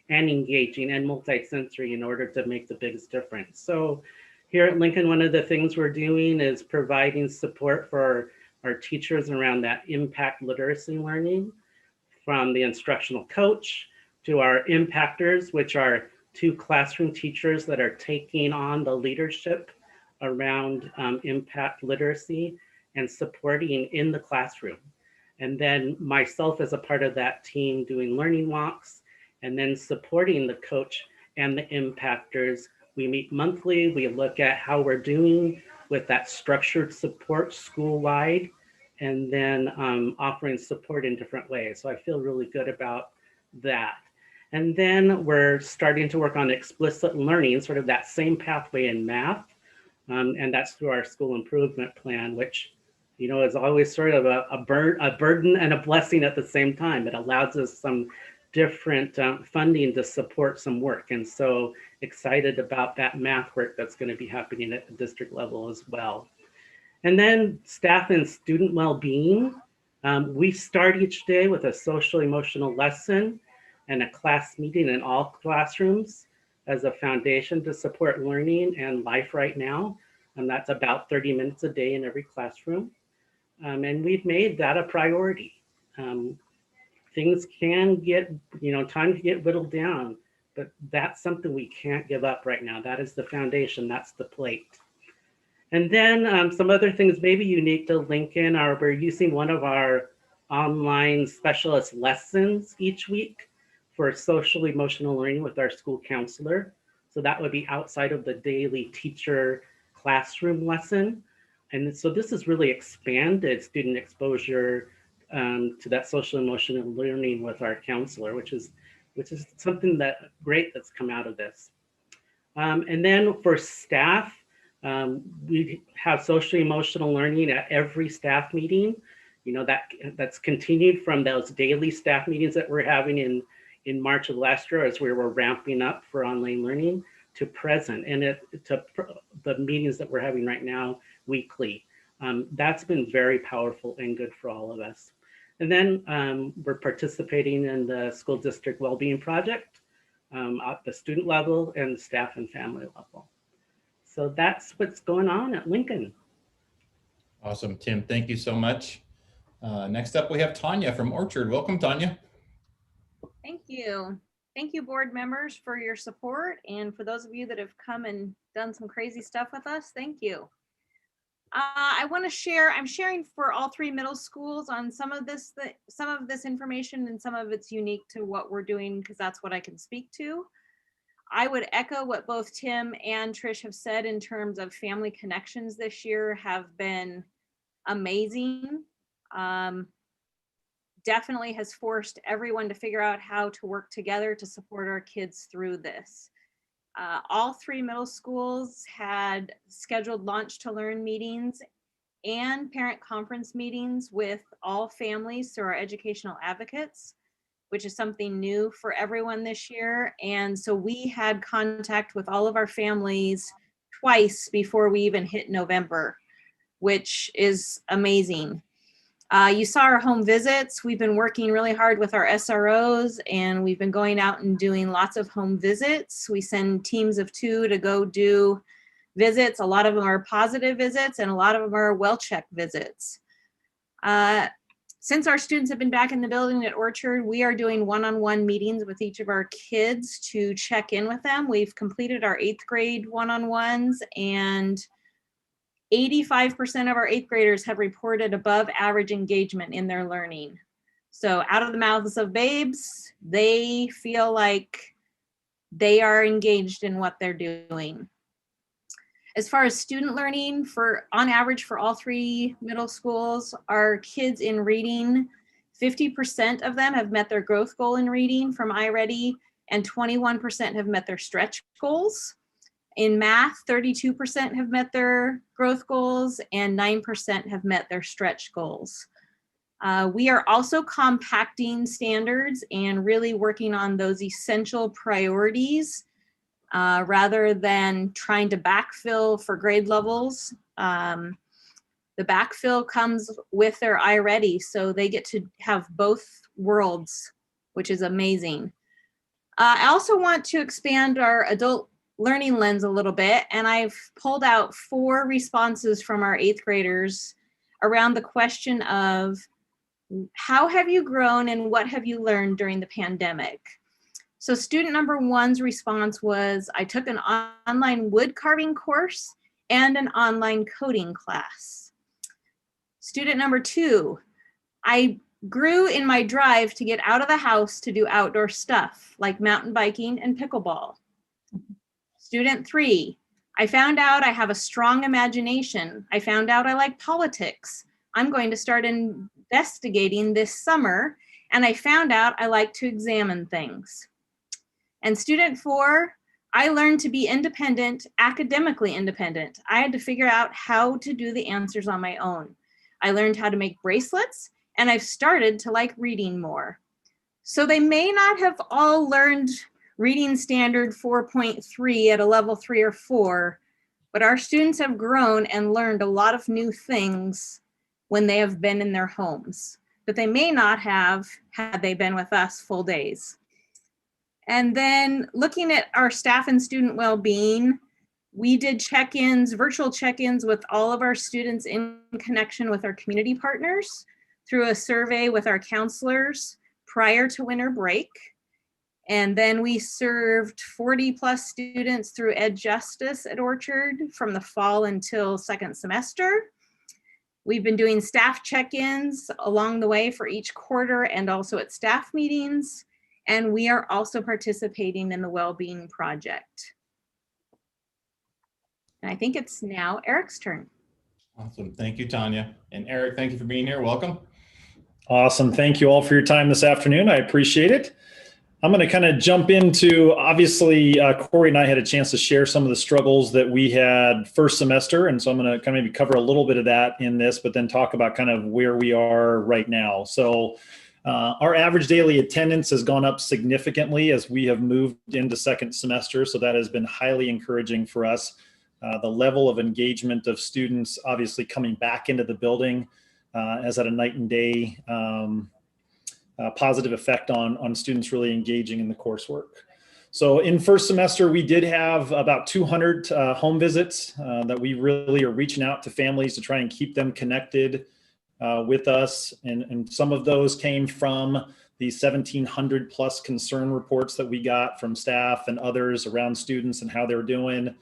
and engaging and multisensory in order to make the biggest difference. So here at Lincoln, one of the things we're doing is providing support for our teachers around that impact literacy learning, from the instructional coach to our impactors, which are 2 classroom teachers that are taking on the leadership around impact literacy and supporting in the classroom. And then myself as a part of that team doing learning walks, and then supporting the coach and the impactors. We meet monthly, we look at how we're doing with that structured support school-wide, and then offering support in different ways. So I feel really good about that. And then we're starting to work on explicit learning, sort of that same pathway in math. And that's through our school improvement plan, which, you know, is always sort of a burden and a blessing at the same time. It allows us some different funding to support some work. And so excited about that math work that's going to be happening at the district level as well. And then staff and student well-being. We start each day with a social emotional lesson and a class meeting in all classrooms as a foundation to support learning and life right now. And that's about 30 minutes a day in every classroom. And we've made that a priority. Things can get, you know, time can get whittled down, but that's something we can't give up right now. That is the foundation, that's the plate. And then some other things maybe unique to Lincoln are we're using one of our online specialist lessons each week for social emotional learning with our school counselor. So that would be outside of the daily teacher classroom lesson. And so this has really expanded student exposure to that social emotional learning with our counselor, which is something that great that's come out of this. And then for staff, we have social emotional learning at every staff meeting. You know, that's continued from those daily staff meetings that we're having in March of last year as we were ramping up for online learning to present, and to the meetings that we're having right now weekly. That's been very powerful and good for all of us. And then we're participating in the school district well-being project at the student level and staff and family level. So that's what's going on at Lincoln. Awesome, Tim. Thank you so much. Next up, we have Tanya from Orchard. Welcome, Tanya. Thank you. Thank you, board members, for your support. And for those of you that have come and done some crazy stuff with us, thank you. I want to share, I'm sharing for all 3 middle schools on some of this information, and some of it's unique to what we're doing because that's what I can speak to. I would echo what both Tim and Trish have said in terms of family connections this year have been amazing. Definitely has forced everyone to figure out how to work together to support our kids through this. All 3 middle schools had scheduled Launch to Learn meetings and parent conference meetings with all families through our educational advocates, which is something new for everyone this year. And so we had contact with all of our families twice before we even hit November, which is amazing. You saw our home visits. We've been working really hard with our SROs, and we've been going out and doing lots of home visits. We send teams of 2 to go do visits. A lot of them are positive visits, and a lot of them are well-checked visits. Since our students have been back in the building at Orchard, we are doing one-on-one meetings with each of our kids to check in with them. We've completed our 8th grade one-on-ones, and 85% of our 8th graders have reported above average engagement in their learning. So out of the mouths of babes, they feel like they are engaged in what they're doing. As far as student learning, on average for all 3 middle schools, our kids in reading, 50% of them have met their growth goal in reading from iReady, and 21% have met their stretch goals. In math, 32% have met their growth goals and 9% have met their stretch goals. We are also compacting standards and really working on those essential priorities rather than trying to backfill for grade levels. The backfill comes with their iReady, so they get to have both worlds, which is amazing. I also want to expand our adult learning lens a little bit, and I've pulled out 4 responses from our 8th graders around the question of how have you grown and what have you learned during the pandemic? So student number 1's response was, I took an online wood carving course and an online coding class. Student number 2, I grew in my drive to get out of the house to do outdoor stuff like mountain biking and pickleball. Student 3, I found out I have a strong imagination. I found out I like politics. I'm going to start investigating this summer, and I found out I like to examine things. And student 4, I learned to be independent, academically independent. I had to figure out how to do the answers on my own. I learned how to make bracelets, and I've started to like reading more. So they may not have all learned reading standard 4.3 at a level 3 or 4, but our students have grown and learned a lot of new things when they have been in their homes that they may not have had they been with us full days. And then looking at our staff and student well-being, we did check-ins, virtual check-ins with all of our students in connection with our community partners through a survey with our counselors prior to winter break. And then we served 40+ students through Ed Justice at Orchard from the fall until 2nd semester. We've been doing staff check-ins along the way for each quarter and also at staff meetings. And we are also participating in the Wellbeing Project. And I think it's now Eric's turn. Awesome. Thank you, Tanya. And Eric, thank you for being here. Welcome. Awesome. Thank you all for your time this afternoon. I appreciate it. I'm going to kind of jump into, obviously, Corey and I had a chance to share some of the struggles that we had first semester. And so I'm going to kind of maybe cover a little bit of that in this, but then talk about kind of where we are right now. So our average daily attendance has gone up significantly as we have moved into 2nd semester. So that has been highly encouraging for us. The level of engagement of students obviously coming back into the building has had a night and day positive effect on students really engaging in the coursework. So in first semester, we did have about 200 home visits that we really are reaching out to families to try and keep them connected with us. And some of those came from the 1,700+ concern reports that we got from staff and others around students and how they're doing,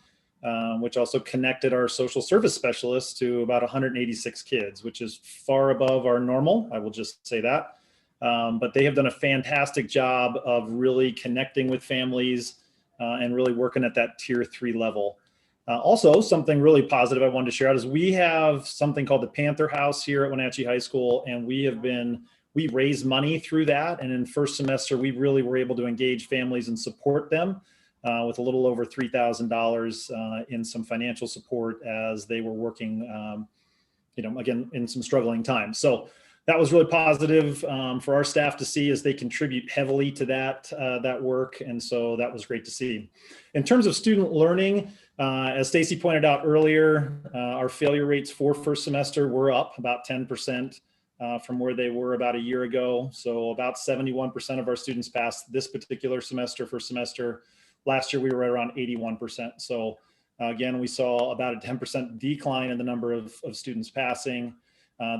which also connected our social service specialists to about 186 kids, which is far above our normal. I will just say that. But they have done a fantastic job of really connecting with families and really working at that tier 3 level. Also, something really positive I wanted to share out is we have something called the Panther House here at Wenatchee High School, and we raise money through that. And in first semester, we really were able to engage families and support them with a little over $3,000 in some financial support as they were working, again, in some struggling times. So that was really positive for our staff to see as they contribute heavily to that work. And so that was great to see. In terms of student learning, as Stacy pointed out earlier, our failure rates for first semester were up about 10% from where they were about a year ago. So about 71% of our students passed this particular semester, first semester. Last year, we were right around 81%. So again, we saw about a 10% decline in the number of students passing.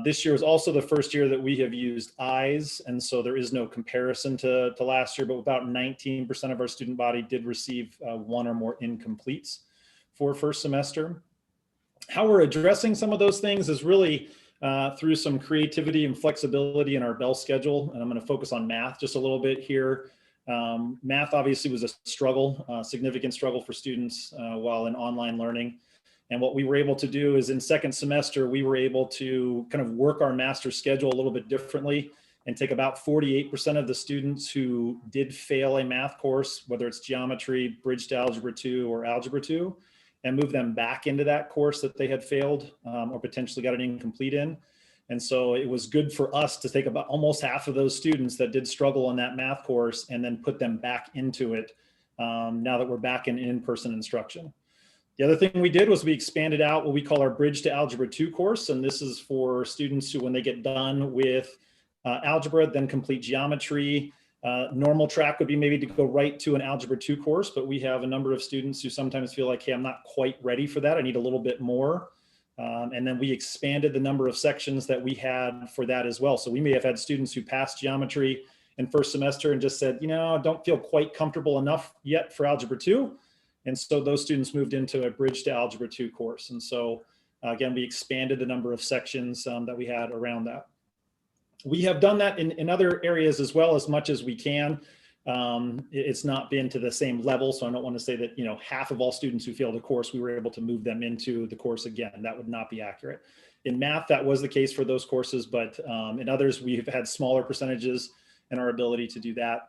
This year was also the first year that we have used eyes, and so there is no comparison to last year, but about 19% of our student body did receive one or more incompletes for first semester. How we're addressing some of those things is really through some creativity and flexibility in our bell schedule, and I'm going to focus on math just a little bit here. Math obviously was a struggle, significant struggle for students while in online learning. And what we were able to do is in second semester, we were able to kind of work our master schedule a little bit differently and take about 48% of the students who did fail a math course, whether it's geometry, bridge to algebra 2 or algebra 2, and move them back into that course that they had failed or potentially got an incomplete in. And so it was good for us to take about almost half of those students that did struggle on that math course and then put them back into it now that we're back in in-person instruction. The other thing we did was we expanded out what we call our Bridge to Algebra 2 course. And this is for students who, when they get done with algebra, then complete geometry. Normal track would be maybe to go right to an Algebra 2 course, but we have a number of students who sometimes feel like, hey, I'm not quite ready for that. I need a little bit more. And then we expanded the number of sections that we had for that as well. So we may have had students who passed geometry in first semester and just said, I don't feel quite comfortable enough yet for Algebra 2. And so those students moved into a Bridge to Algebra 2 course. And so again, we expanded the number of sections that we had around that. We have done that in other areas as well, as much as we can. It's not been to the same level. So I don't want to say that, half of all students who failed a course, we were able to move them into the course again. That would not be accurate. In math, that was the case for those courses, but in others, we've had smaller percentages in our ability to do that.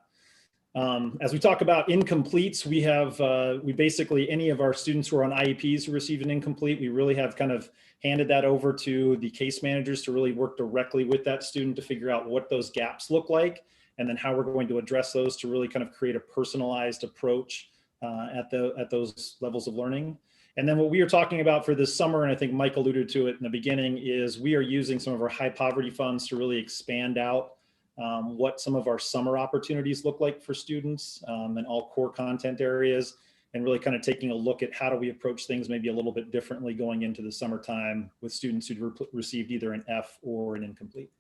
As we talk about incompletes, we basically, any of our students who are on IEPs who receive an incomplete, we really have kind of handed that over to the case managers to really work directly with that student to figure out what those gaps look like, and then how we're going to address those to really kind of create a personalized approach at those levels of learning. And then what we are talking about for this summer, and I think Mike alluded to it in the beginning, is we are using some of our high poverty funds to really expand out what some of our summer opportunities look like for students in all core content areas, and really kind of taking a look at how do we approach things maybe a little bit differently going into the summertime with students who received either an F or an incomplete.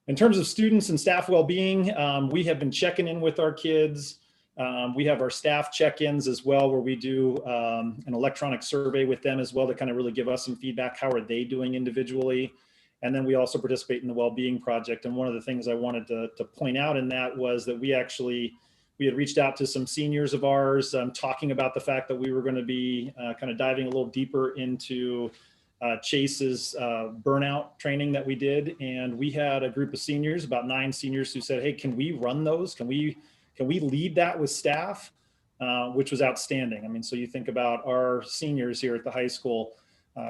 In terms of students and staff well-being, we have been checking in with our kids. We have our staff check-ins as well, where we do an electronic survey with them as well to kind of really give us some feedback. How are they doing individually? And then we also participate in the Wellbeing Project. And one of the things I wanted to point out in that was that we had reached out to some seniors of ours, talking about the fact that we were going to be kind of diving a little deeper into Chase's burnout training that we did. And we had a group of seniors, about 9 seniors, who said, hey, can we run those? Can we lead that with staff? Which was outstanding. I mean, so you think about our seniors here at the high school,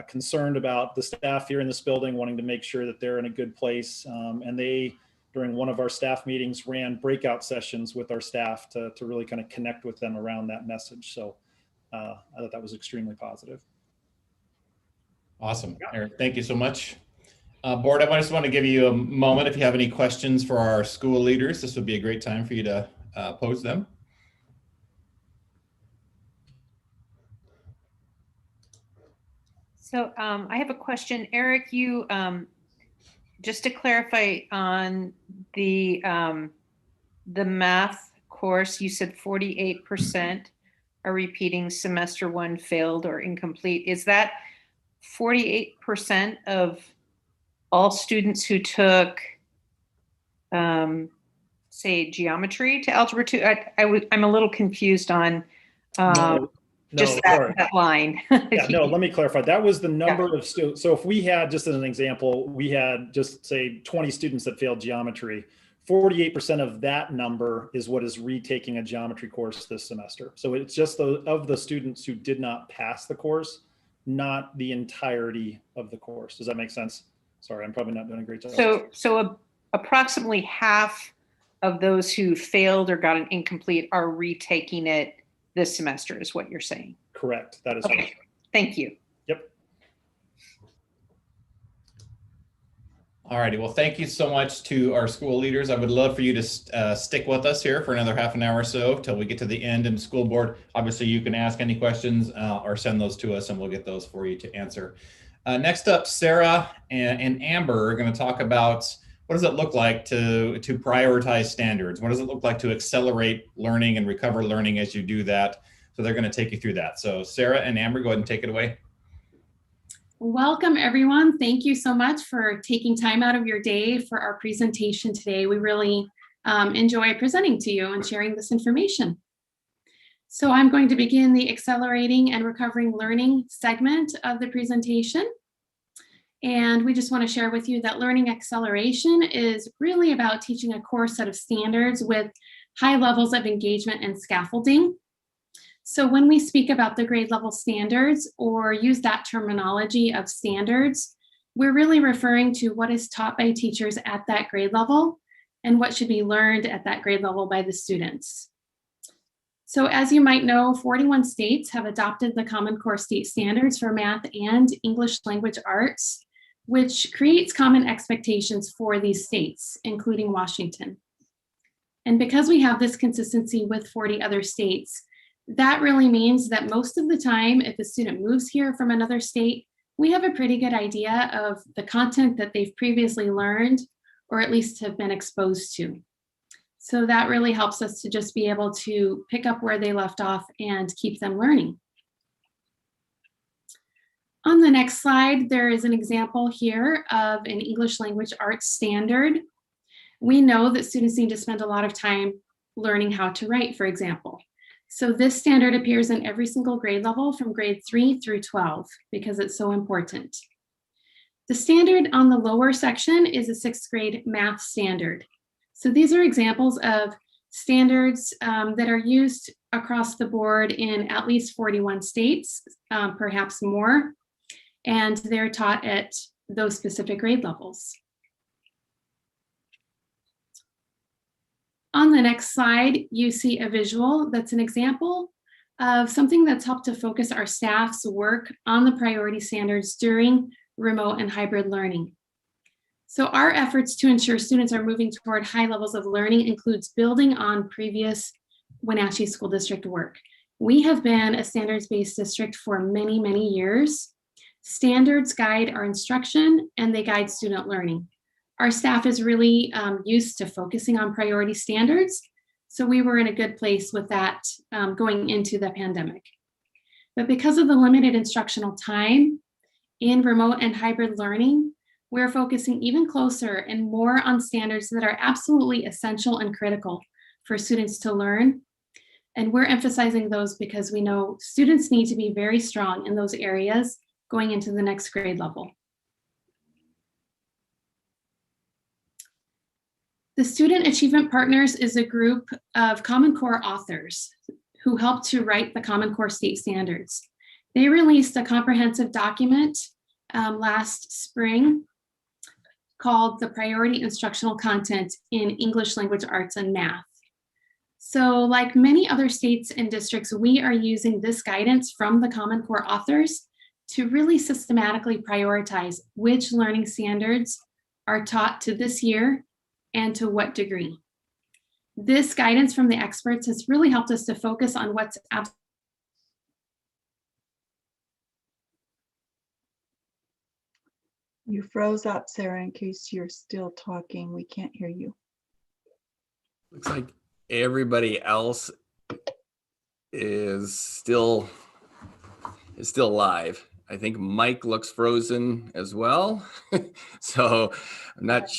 concerned about the staff here in this building, wanting to make sure that they're in a good place. And they, during one of our staff meetings, ran breakout sessions with our staff to really kind of connect with them around that message. So I thought that was extremely positive. Awesome, Eric, thank you so much. Board, I just want to give you a moment. If you have any questions for our school leaders, this would be a great time for you to pose them. So I have a question, Eric. You just to clarify on the math course, you said 48% are repeating semester 1 failed or incomplete. Is that 48% of all students who took, say, geometry to algebra 2? I'm a little confused on. Just that line. Yeah, no, let me clarify. That was the number of students. So if we had, just as an example, we had just say 20 students that failed geometry, 48% of that number is what is retaking a geometry course this semester. So it's just of the students who did not pass the course, not the entirety of the course. Does that make sense? Sorry, I'm probably not doing a great job. So approximately half of those who failed or got an incomplete are retaking it this semester, is what you're saying? Correct. That is okay. correct. Thank you. Yep. All righty. Well, thank you so much to our school leaders. I would love for you to stick with us here for another half an hour or so till we get to the end. And school board, obviously you can ask any questions or send those to us and we'll get those for you to answer. Next up, Sarah and Amber are going to talk about what does it look like to prioritize standards? What does it look like to accelerate learning and recover learning as you do that? So they're going to take you through that. So Sarah and Amber, go ahead and take it away. Welcome, everyone. Thank you so much for taking time out of your day for our presentation today. We really enjoy presenting to you and sharing this information. So I'm going to begin the Accelerating and Recovering Learning segment of the presentation. And we just want to share with you that learning acceleration is really about teaching a core set of standards with high levels of engagement and scaffolding. So when we speak about the grade level standards or use that terminology of standards, we're really referring to what is taught by teachers at that grade level and what should be learned at that grade level by the students. So as you might know, 41 states have adopted the Common Core State Standards for math and English language arts, which creates common expectations for these states, including Washington. And because we have this consistency with 40 other states, that really means that most of the time, if a student moves here from another state, we have a pretty good idea of the content that they've previously learned, or at least have been exposed to. So that really helps us to just be able to pick up where they left off and keep them learning. On the next slide, there is an example here of an English language arts standard. We know that students need to spend a lot of time learning how to write, for example. So this standard appears in every single grade level from grade 3 through 12 because it's so important. The standard on the lower section is a 6th grade math standard. So these are examples of standards that are used across the board in at least 41 states, perhaps more, and they're taught at those specific grade levels. On the next slide, you see a visual that's an example of something that's helped to focus our staff's work on the priority standards during remote and hybrid learning. So our efforts to ensure students are moving toward high levels of learning includes building on previous Wenatchee School District work. We have been a standards-based district for many, many years. Standards guide our instruction and they guide student learning. Our staff is really used to focusing on priority standards, so we were in a good place with that going into the pandemic. But because of the limited instructional time in remote and hybrid learning, we're focusing even closer and more on standards that are absolutely essential and critical for students to learn. And we're emphasizing those because we know students need to be very strong in those areas going into the next grade level. The Student Achievement Partners is a group of Common Core authors who helped to write the Common Core State Standards. They released a comprehensive document last spring called the Priority Instructional Content in English Language Arts and Math. So like many other states and districts, we are using this guidance from the Common Core authors to really systematically prioritize which learning standards are taught to this year and to what degree. This guidance from the experts has really helped us to focus on what's absolutely. You froze up, Sarah, in case you're still talking. We can't hear you. Looks like everybody else is still live. I think Mike looks frozen as well. So I'm not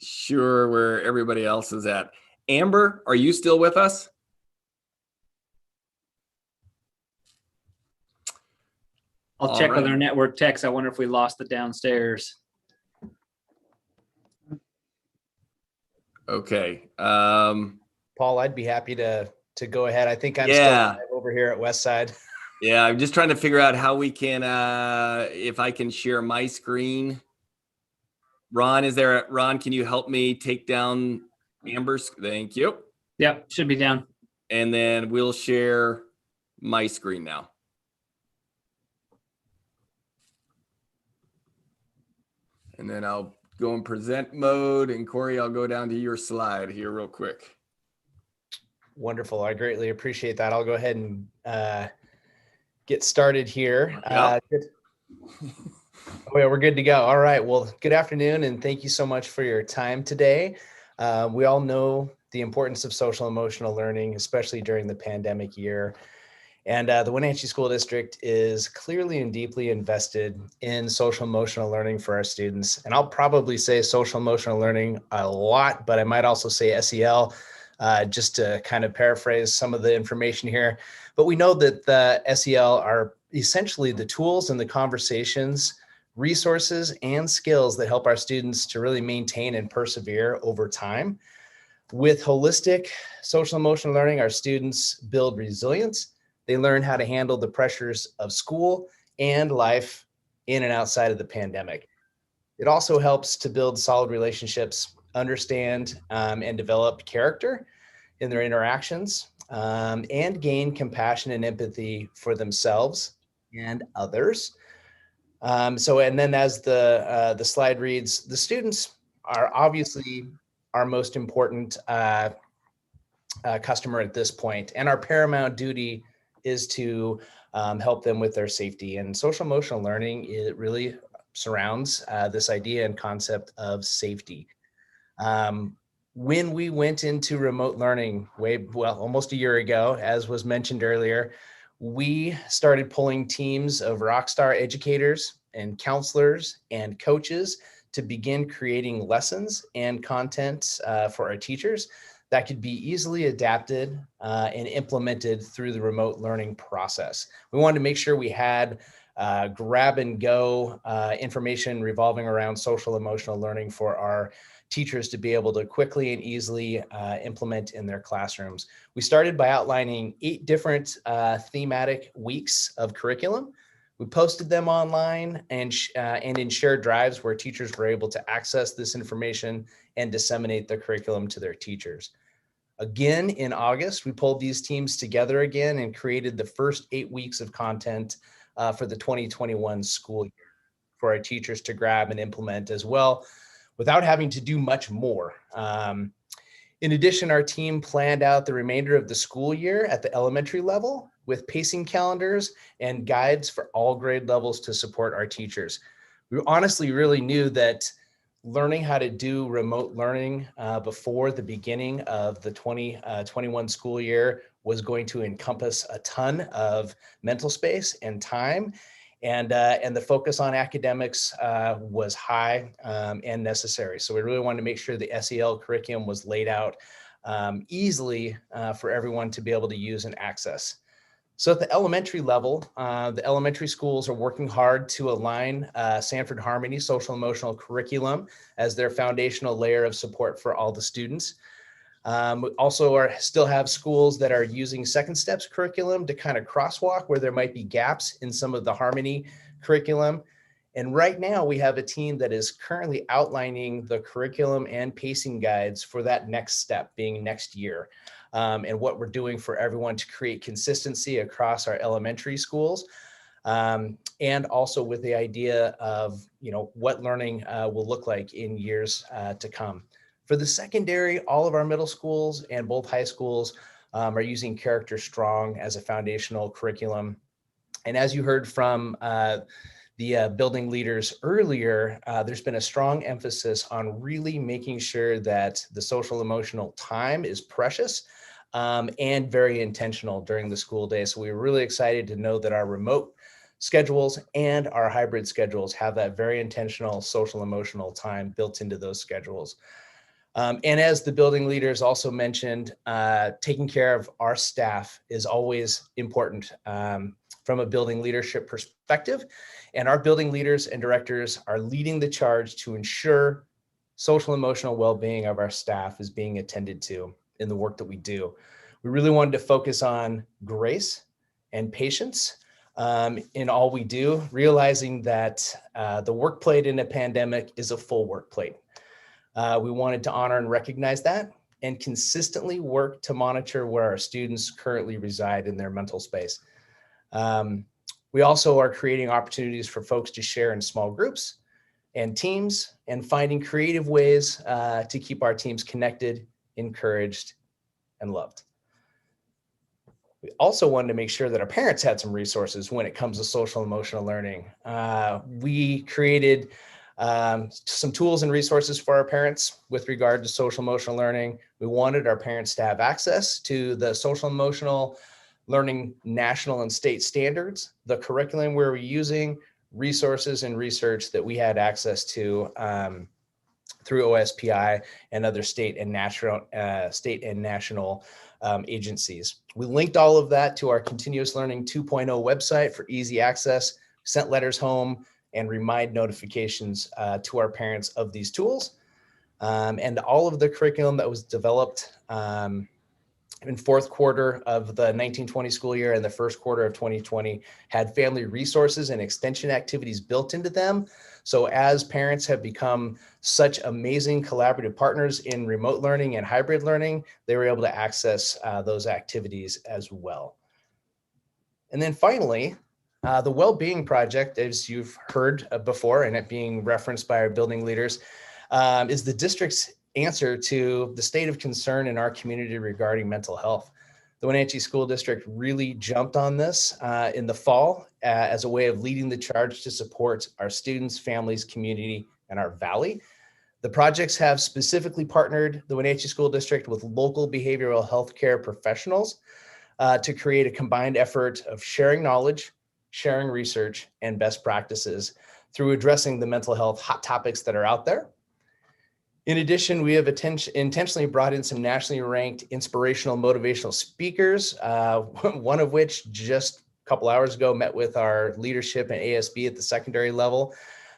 sure where everybody else is at. Amber, are you still with us? I'll check with our network techs. I wonder if we lost it downstairs. Okay. Paul, I'd be happy to go ahead. I think I'm still live over here at Westside. Yeah, I'm just trying to figure out how we can, if I can share my screen. Ron, can you help me take down Amber's? Thank you. Yep, should be down. And then we'll share my screen now. And then I'll go in present mode, and Corey, I'll go down to your slide here real quick. Wonderful. I greatly appreciate that. I'll go ahead and get started here. Yep. Oh yeah, we're good to go. All right. Well, good afternoon, and thank you so much for your time today. We all know the importance of social emotional learning, especially during the pandemic year. And the Wenatchee School District is clearly and deeply invested in social emotional learning for our students. And I'll probably say social emotional learning a lot, but I might also say SEL, just to kind of paraphrase some of the information here. But we know that the SEL are essentially the tools and the conversations, resources, and skills that help our students to really maintain and persevere over time. With holistic social emotional learning, our students build resilience. They learn how to handle the pressures of school and life in and outside of the pandemic. It also helps to build solid relationships, understand and develop character in their interactions, and gain compassion and empathy for themselves and others. And then as the slide reads, the students are obviously our most important customer at this point, and our paramount duty is to help them with their safety. And social emotional learning, it really surrounds this idea and concept of safety. When we went into remote learning almost a year ago, as was mentioned earlier, we started pulling teams of rockstar educators and counselors and coaches to begin creating lessons and content for our teachers that could be easily adapted and implemented through the remote learning process. We wanted to make sure we had grab and go information revolving around social emotional learning for our teachers to be able to quickly and easily implement in their classrooms. We started by outlining 8 different thematic weeks of curriculum. We posted them online and in shared drives where teachers were able to access this information and disseminate the curriculum to their teachers. Again, in August, we pulled these teams together again and created the first 8 weeks of content for the 2021 school year for our teachers to grab and implement as well, without having to do much more. In addition, our team planned out the remainder of the school year at the elementary level with pacing calendars and guides for all grade levels to support our teachers. We honestly really knew that learning how to do remote learning before the beginning of the 2021 school year was going to encompass a ton of mental space and time. And the focus on academics was high and necessary. So we really wanted to make sure the SEL curriculum was laid out easily for everyone to be able to use and access. So at the elementary level, the elementary schools are working hard to align Sanford Harmony social emotional curriculum as their foundational layer of support for all the students. We also still have schools that are using Second Steps curriculum to kind of crosswalk where there might be gaps in some of the Harmony curriculum. And right now we have a team that is currently outlining the curriculum and pacing guides for that next step, being next year, and what we're doing for everyone to create consistency across our elementary schools. And also with the idea of, what learning will look like in years to come. For the secondary, all of our middle schools and both high schools are using Character Strong as a foundational curriculum. And as you heard from the building leaders earlier, there's been a strong emphasis on really making sure that the social emotional time is precious and very intentional during the school day. So we were really excited to know that our remote schedules and our hybrid schedules have that very intentional social emotional time built into those schedules. And as the building leaders also mentioned, taking care of our staff is always important from a building leadership perspective. And our building leaders and directors are leading the charge to ensure social emotional well-being of our staff is being attended to in the work that we do. We really wanted to focus on grace and patience in all we do, realizing that the work plate in a pandemic is a full work plate. We wanted to honor and recognize that and consistently work to monitor where our students currently reside in their mental space. We also are creating opportunities for folks to share in small groups and teams and finding creative ways to keep our teams connected, encouraged, and loved. We also wanted to make sure that our parents had some resources when it comes to social emotional learning. We created some tools and resources for our parents with regard to social emotional learning. We wanted our parents to have access to the social emotional learning national and state standards, the curriculum we were using, resources and research that we had access to through OSPI and other state and national agencies. We linked all of that to our Continuous Learning 2.0 website for easy access, sent letters home, and remind notifications to our parents of these tools. And all of the curriculum that was developed in fourth quarter of the 1920 school year and the first quarter of 2020 had family resources and extension activities built into them. So as parents have become such amazing collaborative partners in remote learning and hybrid learning, they were able to access those activities as well. And then finally, the Wellbeing Project, as you've heard before, and it being referenced by our building leaders, is the district's answer to the state of concern in our community regarding mental health. The Wenatchee School District really jumped on this in the fall as a way of leading the charge to support our students, families, community, and our valley. The projects have specifically partnered the Wenatchee School District with local behavioral health care professionals to create a combined effort of sharing knowledge, sharing research, and best practices through addressing the mental health hot topics that are out there. In addition, we have intentionally brought in some nationally ranked inspirational motivational speakers, one of which just a couple hours ago met with our leadership and ASB at the secondary level.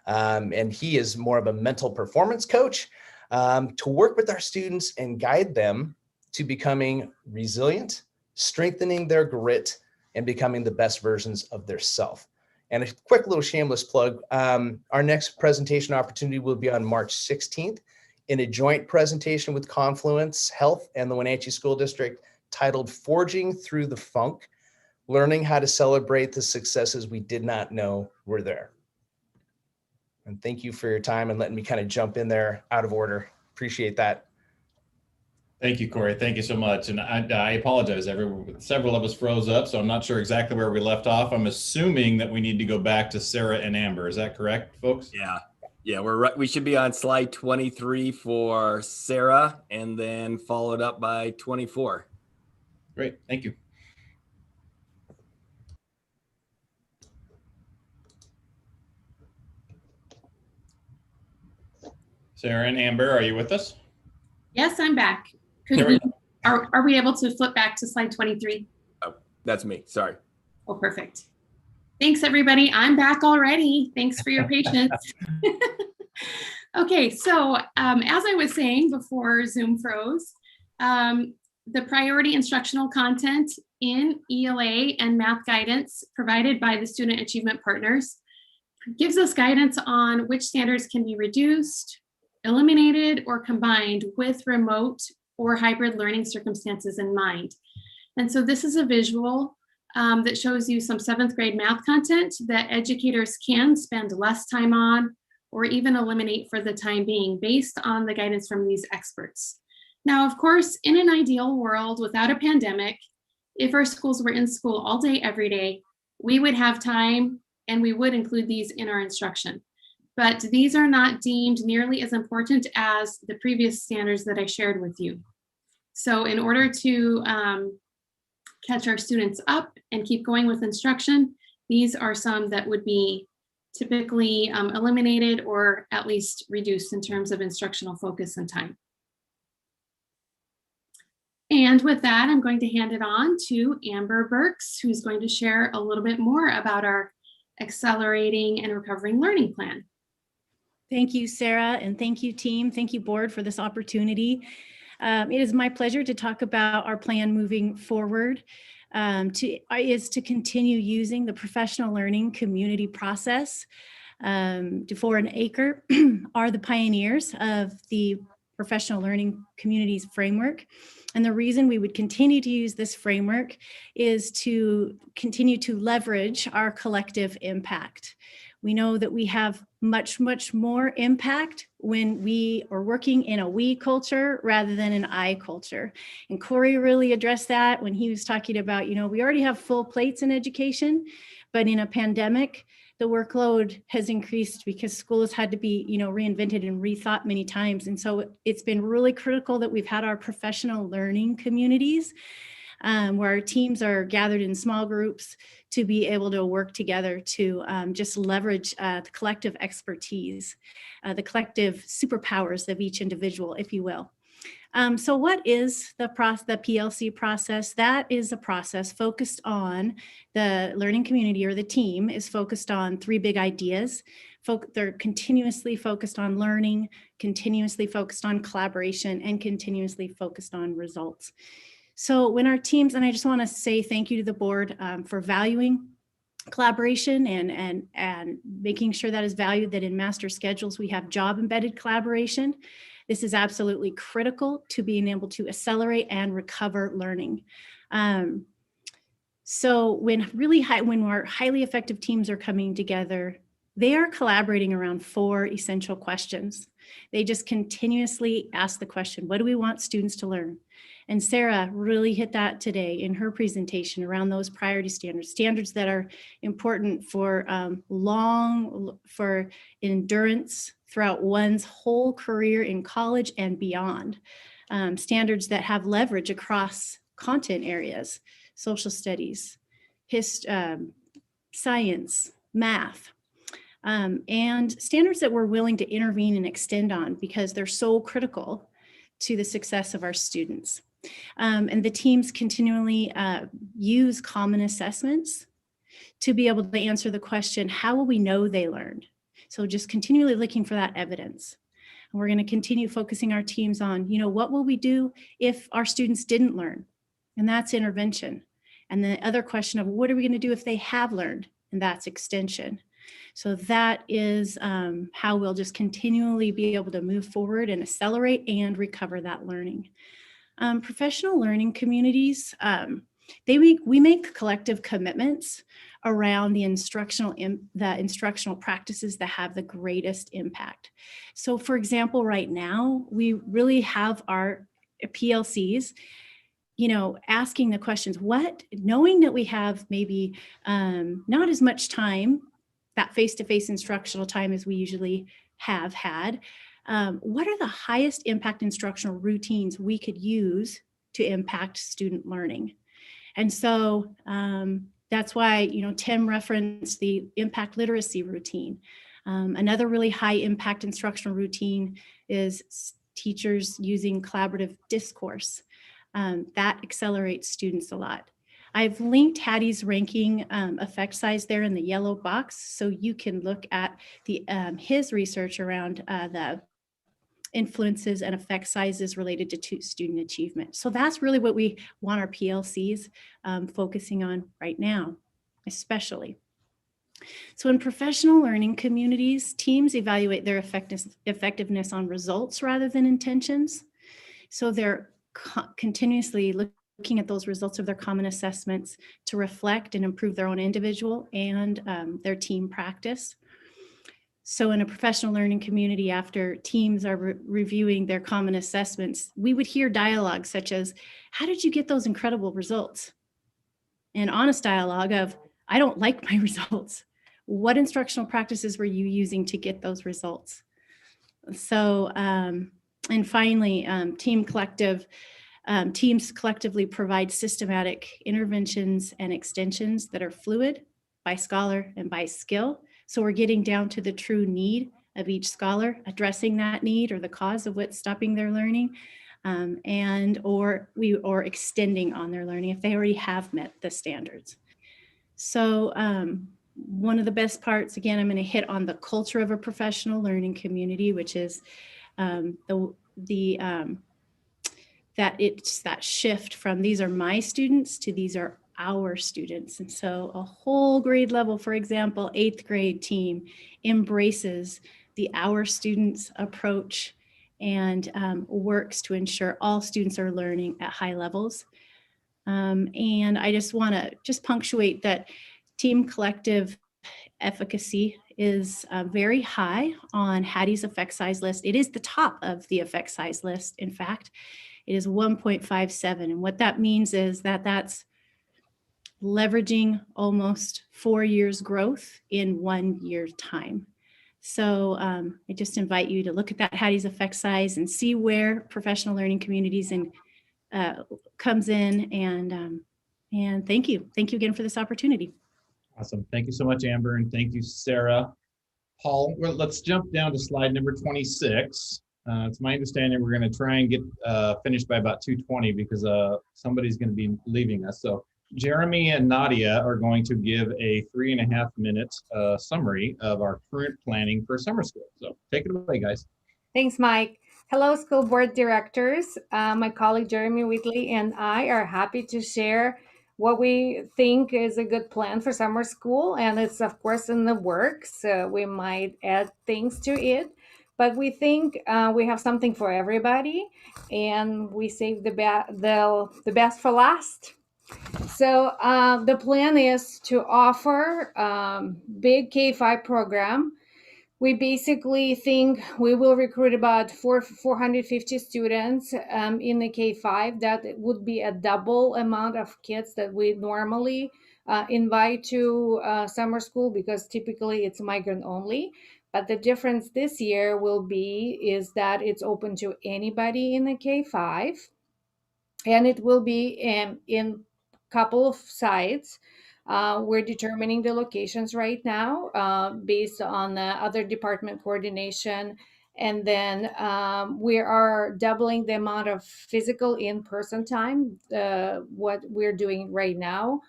And he is more of a mental performance coach to work with our students and guide them to becoming resilient, strengthening their grit, and becoming the best versions of their self. And a quick little shameless plug, our next presentation opportunity will be on March 16th in a joint presentation with Confluence Health and the Wenatchee School District titled Forging Through the Funk, Learning How to Celebrate the Successes We Did Not Know Were There. And thank you for your time and letting me kind of jump in there out of order. Appreciate that. Thank you, Corey. Thank you so much. And I apologize. Several of us froze up, so I'm not sure exactly where we left off. I'm assuming that we need to go back to Sarah and Amber. Is that correct, folks? Yeah, we're right. We should be on slide 23 for Sarah and then followed up by 24. Great, thank you. Sarah and Amber, are you with us? Yes, I'm back. Are we able to flip back to slide 23? Oh, that's me. Sorry. Oh, perfect. Thanks, everybody. I'm back already. Thanks for your patience. Okay, so as I was saying before Zoom froze, the priority instructional content in ELA and math guidance provided by the student achievement partners gives us guidance on which standards can be reduced, eliminated, or combined with remote or hybrid learning circumstances in mind. And so this is a visual that shows you some 7th grade math content that educators can spend less time on or even eliminate for the time being based on the guidance from these experts. Now, of course, in an ideal world without a pandemic, if our schools were in school all day, every day, we would have time and we would include these in our instruction. But these are not deemed nearly as important as the previous standards that I shared with you. So in order to catch our students up and keep going with instruction, these are some that would be typically eliminated or at least reduced in terms of instructional focus and time. And with that, I'm going to hand it on to Amber Burks, who's going to share a little bit more about our Accelerating and Recovering Learning Plan. Thank you, Sarah, and thank you, team. Thank you, board, for this opportunity. It is my pleasure to talk about our plan moving forward. Is to continue using the professional learning community process. For an acre are the pioneers of the professional learning communities framework. And the reason we would continue to use this framework is to continue to leverage our collective impact. We know that we have much, much more impact when we are working in a we culture rather than an I culture. And Corey really addressed that when he was talking about, we already have full plates in education, but in a pandemic, the workload has increased because schools had to be, reinvented and rethought many times. And so it's been really critical that we've had our professional learning communities where our teams are gathered in small groups to be able to work together to just leverage the collective expertise, the collective superpowers of each individual, if you will. So what is the PLC process? That is a process focused on the learning community, or the team is focused on 3 big ideas. They're continuously focused on learning, continuously focused on collaboration, and continuously focused on results. So when our teams, and I just want to say thank you to the board for valuing collaboration and making sure that is valued, that in master schedules we have job embedded collaboration. This is absolutely critical to being able to accelerate and recover learning. So when our highly effective teams are coming together, they are collaborating around 4 essential questions. They just continuously ask the question, what do we want students to learn? And Sarah really hit that today in her presentation around those priority standards that are important for for endurance throughout one's whole career in college and beyond. Standards that have leverage across content areas, social studies, science, math, and standards that we're willing to intervene and extend on because they're so critical to the success of our students. And the teams continually use common assessments to be able to answer the question, how will we know they learned? So just continually looking for that evidence. And we're going to continue focusing our teams on, what will we do if our students didn't learn? And that's intervention. And the other question of what are we going to do if they have learned? And that's extension. So that is how we'll just continually be able to move forward and accelerate and recover that learning. Professional learning communities, we make collective commitments around the instructional practices that have the greatest impact. So for example, right now, we really have our PLCs, asking the questions, knowing that we have maybe not as much time, that face-to-face instructional time as we usually have had, what are the highest impact instructional routines we could use to impact student learning? And so that's why, Tim referenced the impact literacy routine. Another really high impact instructional routine is teachers using collaborative discourse. That accelerates students a lot. I've linked Hattie's ranking effect size there in the yellow box, so you can look at his research around the influences and effect sizes related to student achievement. So that's really what we want our PLCs focusing on right now, especially. So in professional learning communities, teams evaluate their effectiveness on results rather than intentions. So they're continuously looking at those results of their common assessments to reflect and improve their own individual and their team practice. So in a professional learning community, after teams are reviewing their common assessments, we would hear dialogue such as, how did you get those incredible results? And honest dialogue of, I don't like my results. What instructional practices were you using to get those results? So, and finally, teams collectively provide systematic interventions and extensions that are fluid by scholar and by skill. So we're getting down to the true need of each scholar, addressing that need or the cause of what's stopping their learning, or extending on their learning if they already have met the standards. So one of the best parts, again, I'm going to hit on the culture of a professional learning community, which is that it's that shift from these are my students to these are our students. And so a whole grade level, for example, 8th grade team embraces the our students approach and works to ensure all students are learning at high levels. And I just want to punctuate that team collective efficacy is very high on Hattie's effect size list. It is the top of the effect size list. In fact, it is 1.57. And what that means is that that's leveraging almost 4 years growth in 1 year's time. So I just invite you to look at that Hattie's effect size and see where professional learning communities comes in. And thank you. Thank you again for this opportunity. Awesome. Thank you so much, Amber. And thank you, Sarah. Paul, well, let's jump down to slide number 26. It's my understanding we're going to try and get finished by about 2:20 because somebody's going to be leaving us. So Jeremy and Nadia are going to give a 3.5-minute summary of our current planning for summer school. So take it away, guys. Thanks, Mike. Hello, school board directors. My colleague Jeremy Whitley and I are happy to share what we think is a good plan for summer school. And it's, of course, in the works. We might add things to it. But we think we have something for everybody, and we save the best for last. So the plan is to offer big K-5 program. We basically think we will recruit about 450 students in the K-5. That would be a double amount of kids that we normally invite to summer school, because typically it's migrant only. But the difference this year is that it's open to anybody in the K-5, and it will be in a couple of sites. We're determining the locations right now based on the other department coordination. And then we are doubling the amount of physical in-person time, what we're doing right now.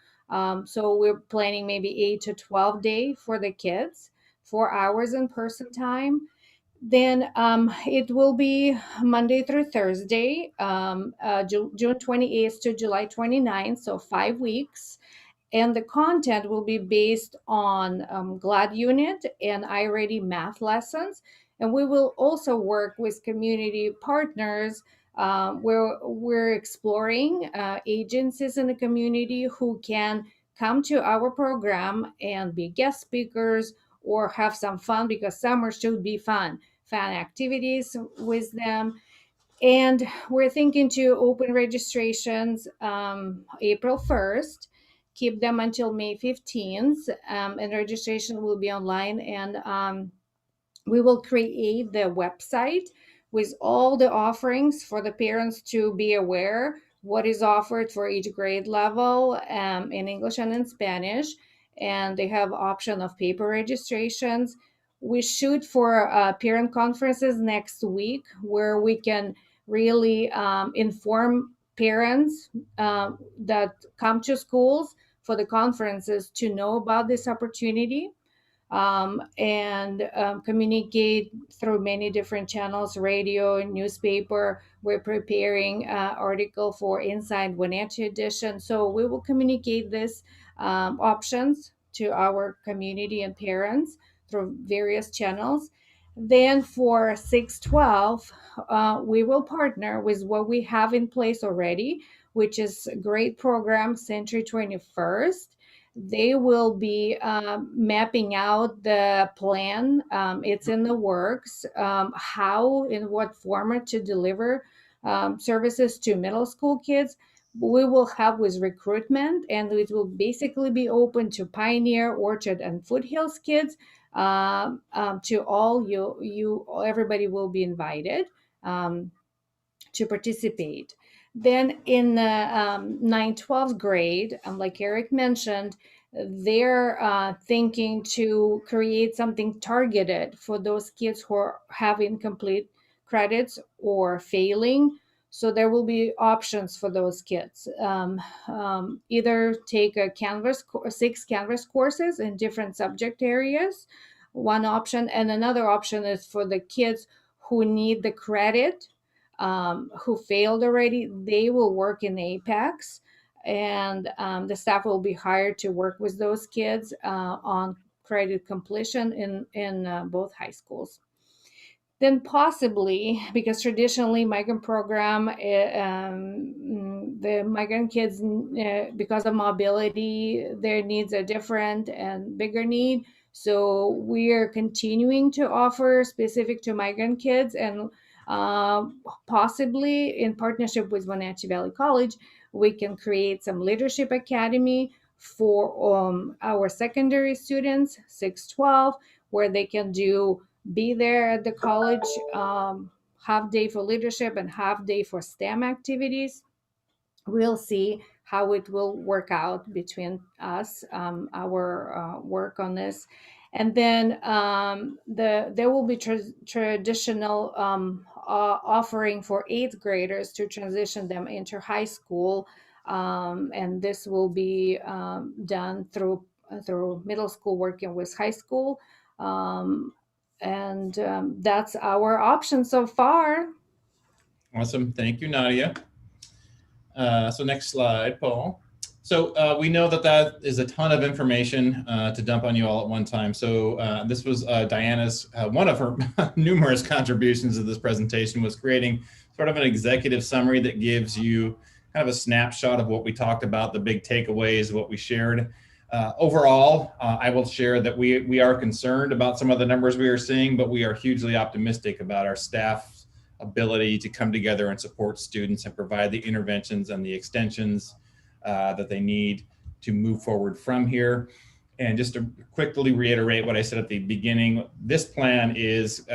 So we're planning maybe 8 to 12 days for the kids, 4 hours in person time. Then it will be Monday through Thursday, June 28th to July 29th, so 5 weeks. And the content will be based on GLAD unit and iReady math lessons. And we will also work with community partners where we're exploring agencies in the community who can come to our program and be guest speakers or have some fun, because summer should be fun activities with them. And we're thinking to open registrations April 1st, keep them until May 15th, and registration will be online. And we will create the website with all the offerings for the parents to be aware what is offered for each grade level in English and in Spanish. And they have option of paper registrations. We shoot for parent conferences next week where we can really inform parents that come to schools for the conferences to know about this opportunity and communicate through many different channels, radio, newspaper. We're preparing article for Inside Wenatchee edition. So we will communicate this options to our community and parents through various channels. Then for 6-12, we will partner with what we have in place already, which is a great program, Century 21st. They will be mapping out the plan. It's in the works, how, in what format to deliver services to middle school kids. We will help with recruitment, and it will basically be open to Pioneer, Orchard, and Foothills kids. To all everybody will be invited to participate. Then in the 9-12 grade, like Eric mentioned, they're thinking to create something targeted for those kids who have incomplete credits or failing. So there will be options for those kids. Either take a six Canvas courses in different subject areas, one option, and another option is for the kids who need the credit, who failed already. They will work in Apex, and the staff will be hired to work with those kids on credit completion in both high schools. Then possibly, because traditionally migrant program, the migrant kids, because of mobility, their needs are different and bigger need. So we are continuing to offer specific to migrant kids, and possibly in partnership with Wenatchee Valley College, we can create some leadership academy for our secondary students, 6-12, where they can be there at the college, half day for leadership and half day for STEM activities. We'll see how it will work out between us, our work on this. And then there will be traditional offering for 8th graders to transition them into high school. And this will be done through middle school working with high school. And that's our option so far. Awesome. Thank you, Nadia. So next slide, Paul. So we know that is a ton of information to dump on you all at one time. So this was Diana's, one of her numerous contributions to this presentation was creating sort of an executive summary that gives you kind of a snapshot of what we talked about, the big takeaways, what we shared. Overall, I will share that we are concerned about some of the numbers we are seeing, but we are hugely optimistic about our staff's ability to come together and support students and provide the interventions and the extensions that they need to move forward from here. And just to quickly reiterate what I said at the beginning, this plan is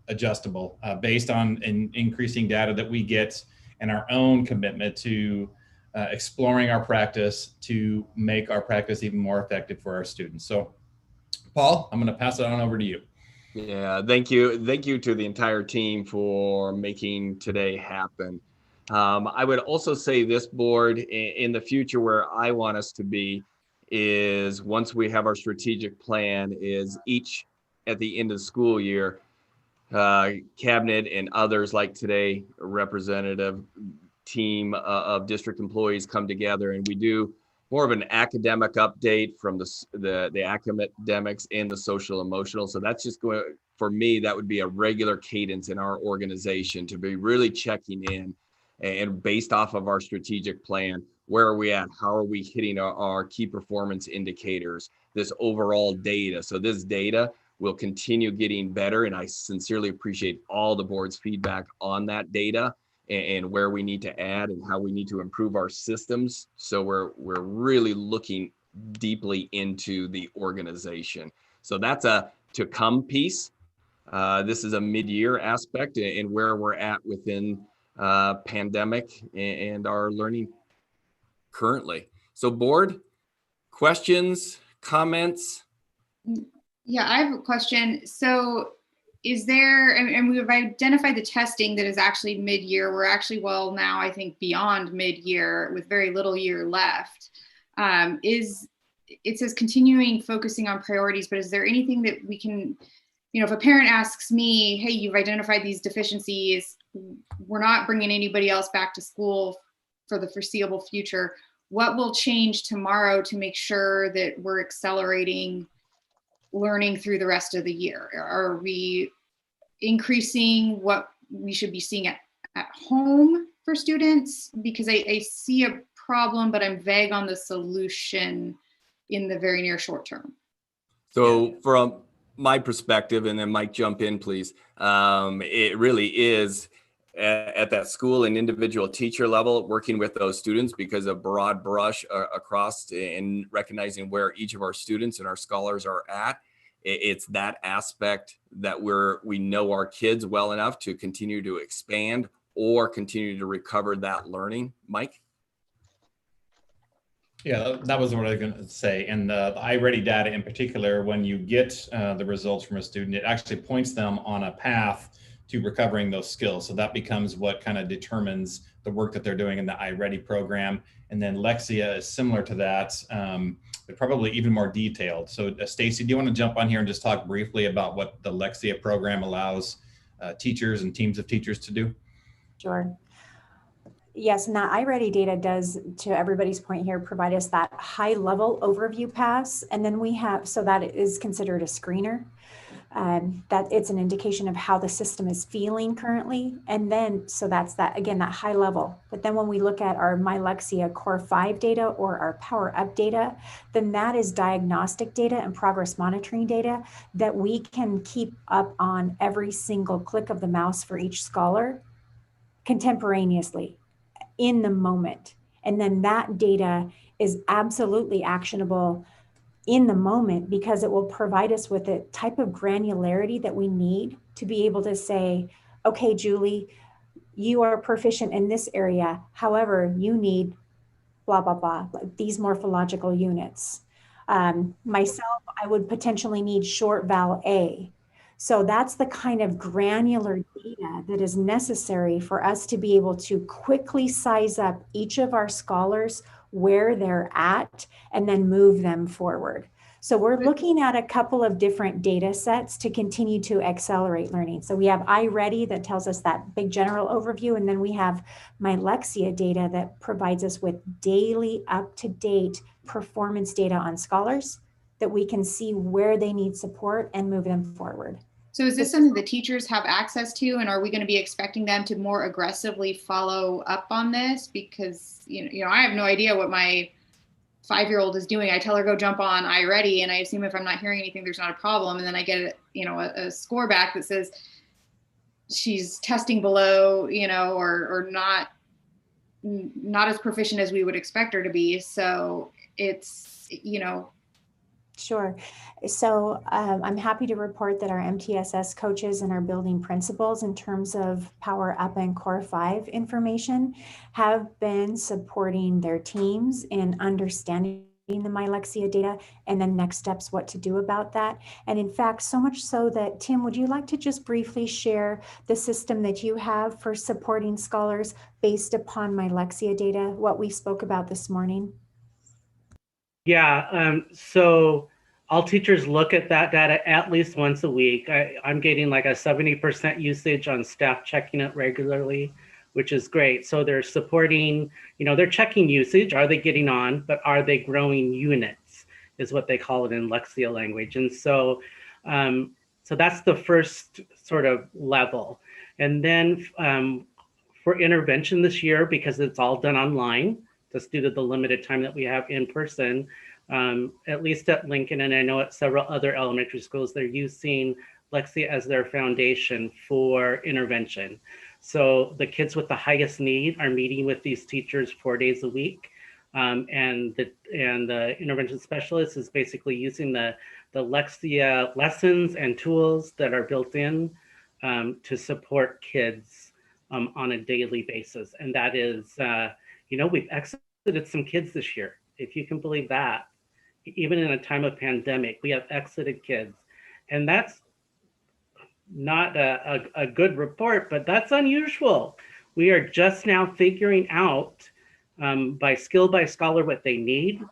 adjustable based on increasing data that we get and our own commitment to exploring our practice to make our practice even more effective for our students. So Paul, I'm going to pass it on over to you. Yeah, thank you. Thank you to the entire team for making today happen. I would also say this board in the future where I want us to be is once we have our strategic plan is each at the end of the school year, cabinet and others like today, representative team of district employees come together and we do more of an academic update from the academics and the social emotional. So that's just going, for me, that would be a regular cadence in our organization to be really checking in and based off of our strategic plan, where are we at? How are we hitting our key performance indicators, this overall data. So this data will continue getting better. And I sincerely appreciate all the board's feedback on that data and where we need to add and how we need to improve our systems. So we're really looking deeply into the organization. So that's a to come piece. This is a mid-year aspect and where we're at within pandemic and our learning currently. So board, questions, comments? Yeah, I have a question. So is there, and we've identified the testing that is actually mid-year. We're actually, well, now I think beyond mid-year with very little year left. It says continuing focusing on priorities, but is there anything that we can, you know, if a parent asks me, hey, you've identified these deficiencies, we're not bringing anybody else back to school for the foreseeable future, what will change tomorrow to make sure that we're accelerating learning through the rest of the year? Are we increasing what we should be seeing at home for students? Because I see a problem, but I'm vague on the solution in the very near short term. So from my perspective, and then Mike, jump in, please. It really is at that school and individual teacher level, working with those students because of broad brush across and recognizing where each of our students and our scholars are at. It's that aspect that we know our kids well enough to continue to expand or continue to recover that learning. Mike? Yeah, that was what I was going to say. And the iReady data in particular, when you get the results from a student, it actually points them on a path to recovering those skills. So that becomes what kind of determines the work that they're doing in the iReady program. And then Lexia is similar to that, but probably even more detailed. So Stacy, do you want to jump on here and just talk briefly about what the Lexia program allows teachers and teams of teachers to do? Sure. Yes, and that iReady data does, to everybody's point here, provide us that high level overview pass. And then we have, so that is considered a screener. That it's an indication of how the system is feeling currently. And then, so that's that, again, that high level. But then when we look at our MyLexia Core 5 data or our Power Up data, then that is diagnostic data and progress monitoring data that we can keep up on every single click of the mouse for each scholar contemporaneously in the moment. And then that data is absolutely actionable in the moment because it will provide us with the type of granularity that we need to be able to say, okay, Julie, you are proficient in this area. However, you need blah, blah, blah, these morphological units. Myself, I would potentially need short vowel A. So that's the kind of granular data that is necessary for us to be able to quickly size up each of our scholars where they're at and then move them forward. So we're looking at a couple of different data sets to continue to accelerate learning. So we have iReady that tells us that big general overview, and then we have MyLexia data that provides us with daily up-to-date performance data on scholars that we can see where they need support and move them forward. So is this something the teachers have access to, and are we going to be expecting them to more aggressively follow up on this? Because, you know, I have no idea what my 5-year-old is doing. I tell her, go jump on iReady, and I assume if I'm not hearing anything, there's not a problem. And then I get, you know, a score back that says she's testing below, you know, or not as proficient as we would expect her to be. So it's, you know. Sure. So I'm happy to report that our MTSS coaches and our building principals in terms of Power Up and Core 5 information have been supporting their teams in understanding the MyLexia data and then next steps, what to do about that. And in fact, so much so that, Tim, would you like to just briefly share the system that you have for supporting scholars based upon MyLexia data, what we spoke about this morning? Yeah, so all teachers look at that data at least once a week. I'm getting like a 70% usage on staff checking it regularly, which is great. So they're supporting, you know, they're checking usage. Are they getting on, but are they growing units is what they call it in Lexia language. And so, so that's the first sort of level. And then for intervention this year, because it's all done online, just due to the limited time that we have in person, at least at Lincoln, and I know at several other elementary schools, they're using Lexia as their foundation for intervention. So the kids with the highest need are meeting with these teachers 4 days a week. And the intervention specialist is basically using the Lexia lessons and tools that are built in to support kids on a daily basis. And that is, you know, we've exited some kids this year, if you can believe that. Even in a time of pandemic, we have exited kids. And that's not a good report, but that's unusual. We are just now figuring out by scholar what they need.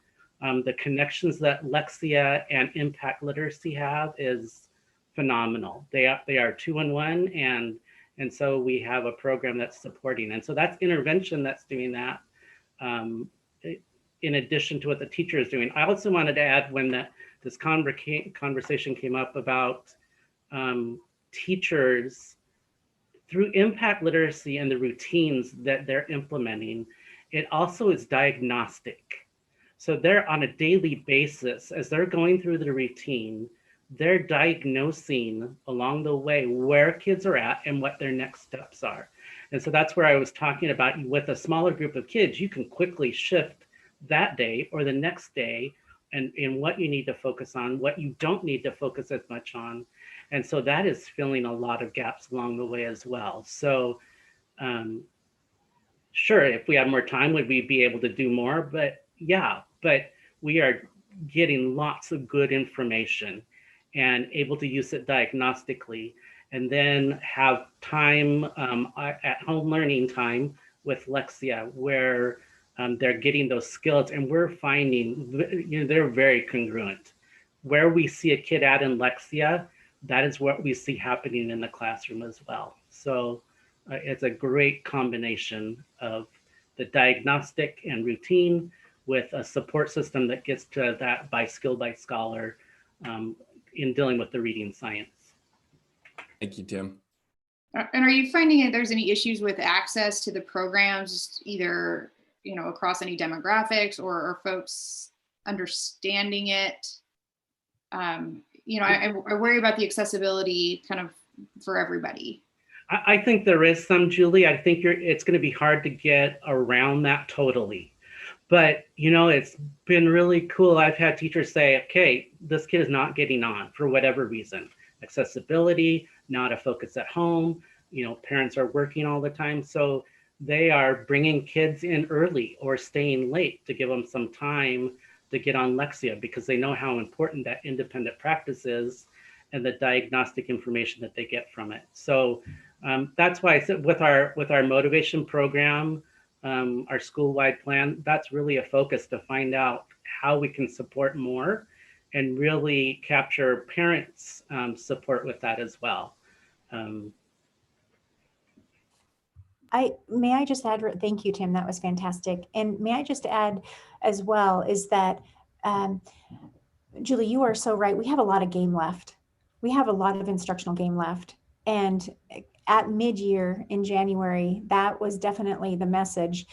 The connections that Lexia and Impact Literacy have is phenomenal. They are 2-in-1, and so we have a program that's supporting. And so that's intervention that's doing that. In addition to what the teacher is doing. I also wanted to add when this conversation came up about teachers through impact literacy and the routines that they're implementing, it also is diagnostic. So they're on a daily basis, as they're going through the routine, they're diagnosing along the way where kids are at and what their next steps are. And so that's where I was talking about with a smaller group of kids, you can quickly shift that day or the next day and what you need to focus on, what you don't need to focus as much on. And so that is filling a lot of gaps along the way as well. So sure, if we had more time, would we be able to do more? But yeah, but we are getting lots of good information and able to use it diagnostically. and then have time at home learning time with Lexia, where they're getting those skills, and we're finding, they're very congruent. Where we see a kid at in Lexia, that is what we see happening in the classroom as well. So it's a great combination of the diagnostic and routine with a support system that gets to that by skill by scholar in dealing with the reading science. Thank you, Tim. And are you finding that there's any issues with access to the programs, either across any demographics, or folks understanding it? I worry about the accessibility kind of for everybody. I think there is some, Julie. I think it's going to be hard to get around that totally. But, it's been really cool. I've had teachers say, okay, this kid is not getting on for whatever reason. Accessibility, not a focus at home. Parents are working all the time. So they are bringing kids in early or staying late to give them some time to get on Lexia, because they know how important that independent practice is and the diagnostic information that they get from it. So that's why I said with our motivation program, our school-wide plan, that's really a focus to find out how we can support more and really capture parents' support with that as well. May I just add, thank you, Tim, that was fantastic. And may I just add as well is that, Julie, you are so right. We have a lot of game left. We have a lot of instructional game left. And at mid-year in January, that was definitely the message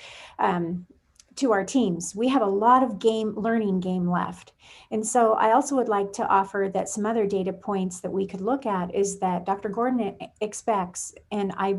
to our teams. We have a lot of learning game left. And so I also would like to offer that some other data points that we could look at is that Dr. Gordon expects, and I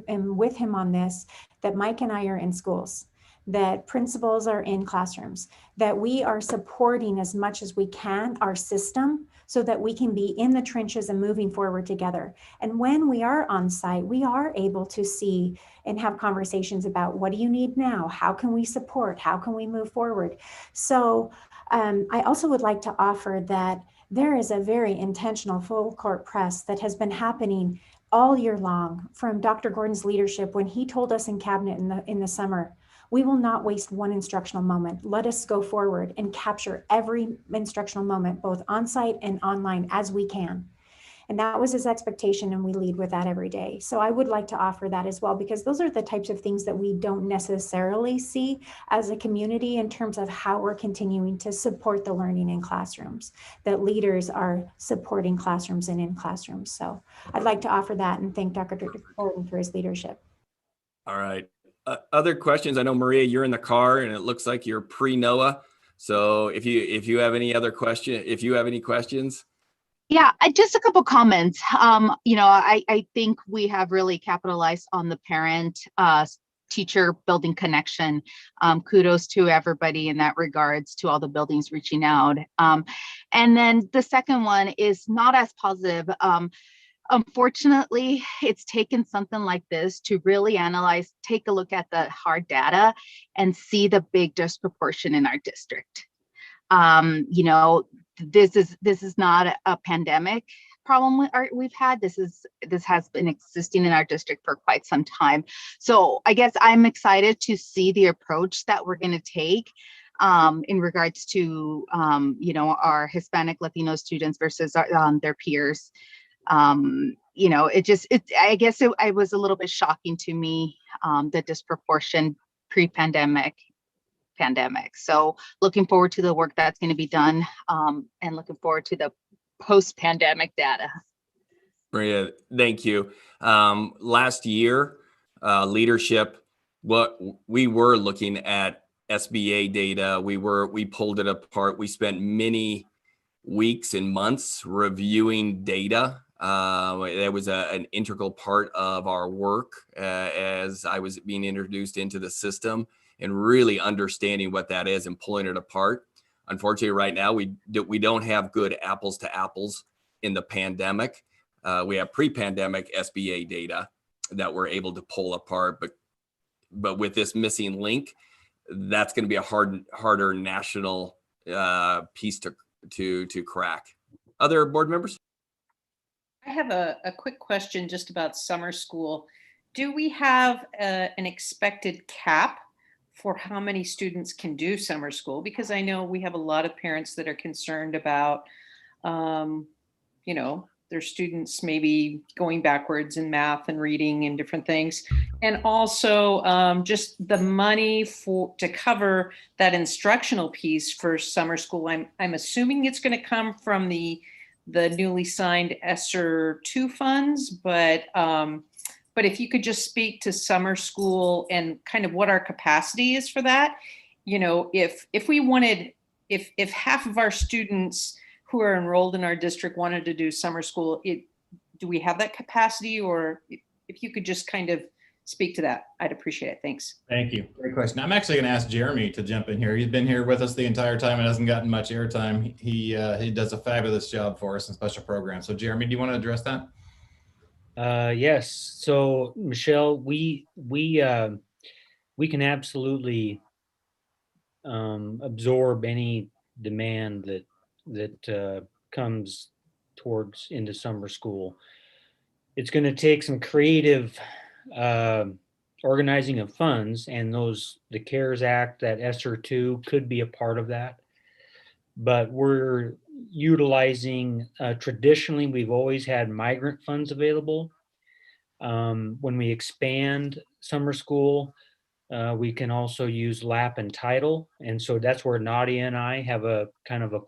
am with him on this, that Mike and I are in schools, that principals are in classrooms, that we are supporting as much as we can our system so that we can be in the trenches and moving forward together. And when we are on site, we are able to see and have conversations about what do you need now? How can we support? How can we move forward? So I also would like to offer that there is a very intentional full court press that has been happening all year long from Dr. Gordon's leadership when he told us in cabinet in the summer, we will not waste one instructional moment. Let us go forward and capture every instructional moment, both on-site and online as we can. And that was his expectation, and we lead with that every day. So I would like to offer that as well, because those are the types of things that we don't necessarily see as a community in terms of how we're continuing to support the learning in classrooms, that leaders are supporting classrooms and in classrooms. So I'd like to offer that and thank Dr. Gordon for his leadership. All right. Other questions? I know, Maria, you're in the car and it looks like you're pre-NOAA. So if you have any other questions. Yeah, just a couple comments. I think we have really capitalized on the parent teacher building connection. Kudos to everybody in that regards, to all the buildings reaching out. And then the second one is not as positive. Unfortunately, it's taken something like this to really analyze, take a look at the hard data and see the big disproportion in our district. This is not a pandemic problem we've had. This has been existing in our district for quite some time. So I guess I'm excited to see the approach that we're going to take in regards to our Hispanic Latino students versus their peers. I guess it was a little bit shocking to me, the disproportion pre-pandemic. So looking forward to the work that's going to be done, and looking forward to the post-pandemic data. Maria, thank you. Last year, leadership, what we were looking at SBA data, we pulled it apart. We spent many weeks and months reviewing data. That was an integral part of our work as I was being introduced into the system, and really understanding what that is and pulling it apart. Unfortunately, right now, we don't have good apples to apples in the pandemic. We have pre-pandemic SBA data that we're able to pull apart, but with this missing link, that's going to be a harder national piece to crack. Other board members? I have a quick question just about summer school. Do we have an expected cap for how many students can do summer school? Because I know we have a lot of parents that are concerned about, their students maybe going backwards in math and reading and different things. And also just the money to cover that instructional piece for summer school. I'm assuming it's going to come from the newly signed ESSER 2 funds, but if you could just speak to summer school and kind of what our capacity is for that, if we wanted, if half of our students who are enrolled in our district wanted to do summer school, do we have that capacity? Or if you could just kind of speak to that, I'd appreciate it. Thanks. Thank you. Great question. I'm actually going to ask Jeremy to jump in here. He's been here with us the entire time and hasn't gotten much airtime. He does a fabulous job for us in special programs. So Jeremy, do you want to address that? Yes. So Michelle, we can absolutely absorb any demand that comes towards into summer school. It's going to take some creative organizing of funds, and the CARES Act, that ESSER 2 could be a part of that. But we're utilizing, traditionally, we've always had migrant funds available. When we expand summer school, we can also use LAP and title. And so that's where Nadia and I have a kind of a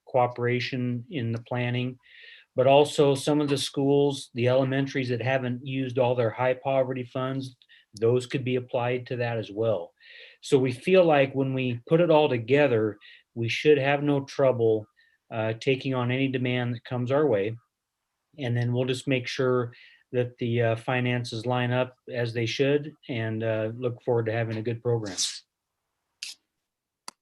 cooperation in the planning. But also some of the schools, the elementaries that haven't used all their high poverty funds, those could be applied to that as well. So we feel like when we put it all together, we should have no trouble taking on any demand that comes our way. And then we'll just make sure that the finances line up as they should, and look forward to having a good program.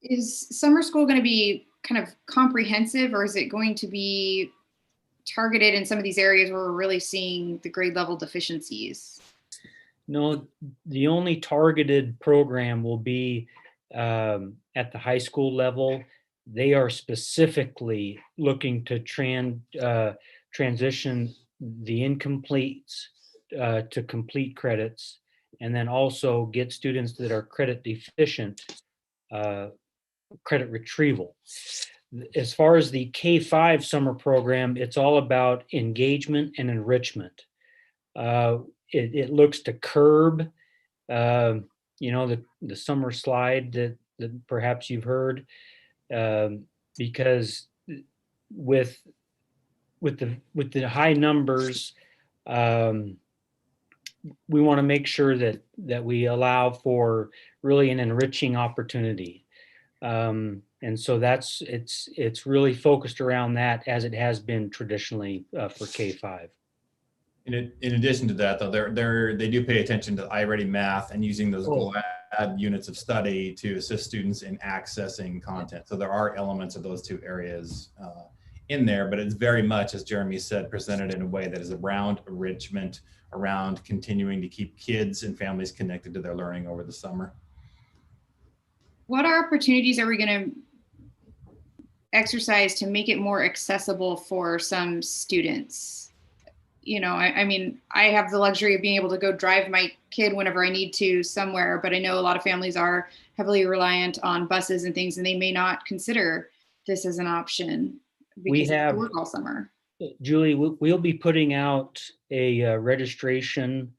Is summer school going to be kind of comprehensive, or is it going to be targeted in some of these areas where we're really seeing the grade level deficiencies? No, the only targeted program will be at the high school level. They are specifically looking to transition the incompletes to complete credits, and then also get students that are credit deficient credit retrieval. As far as the K-5 summer program, it's all about engagement and enrichment. It looks to curb, the summer slide that perhaps you've heard, because with the high numbers, we want to make sure that we allow for really an enriching opportunity. And so it's really focused around that, as it has been traditionally for K-5. In addition to that, though, they do pay attention to iReady Math and using those GLAD units of study to assist students in accessing content. So there are elements of those two areas in there, but it's very much, as Jeremy said, presented in a way that is around enrichment, around continuing to keep kids and families connected to their learning over the summer. What opportunities are we going to exercise to make it more accessible for some students? I mean, I have the luxury of being able to go drive my kid whenever I need to somewhere, but I know a lot of families are heavily reliant on buses and things, and they may not consider this as an option because they work all summer. Julie, we'll be putting out a registration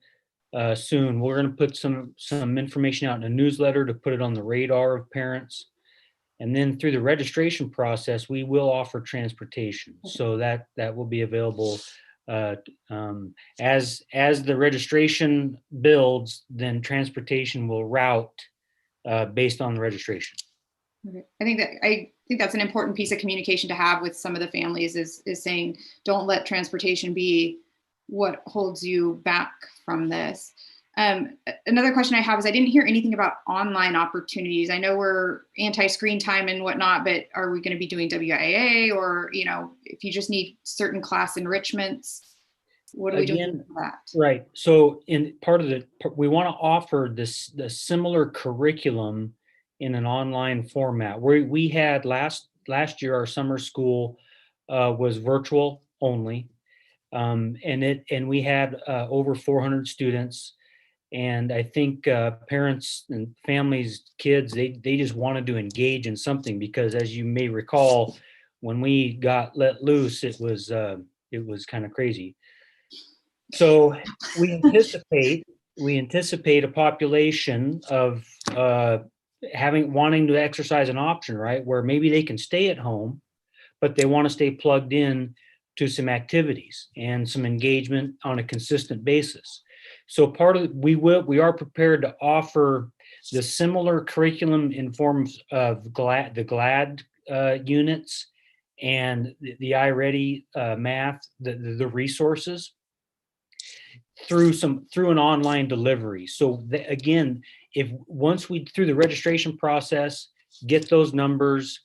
soon. We're going to put some information out in a newsletter to put it on the radar of parents. And then through the registration process, we will offer transportation. So that will be available as the registration builds, then transportation will route based on the registration. Okay. I think that's an important piece of communication to have with some of the families is saying, don't let transportation be what holds you back from this. Another question I have is I didn't hear anything about online opportunities. I know we're anti-screen time and whatnot, but are we going to be doing WIAA, or, if you just need certain class enrichments, what are we doing for that? Right. So in we want to offer the similar curriculum in an online format. We had last year, our summer school was virtual only. And we had over 400 students. And I think parents and families, kids, they just wanted to engage in something, because as you may recall, when we got let loose, it was kind of crazy. So we anticipate a population of wanting to exercise an option, right? Where maybe they can stay at home, but they want to stay plugged in to some activities and some engagement on a consistent basis. So we are prepared to offer the similar curriculum in forms of the GLAD units and the iReady math, the resources through an online delivery. So again, once we through the registration process, get those numbers,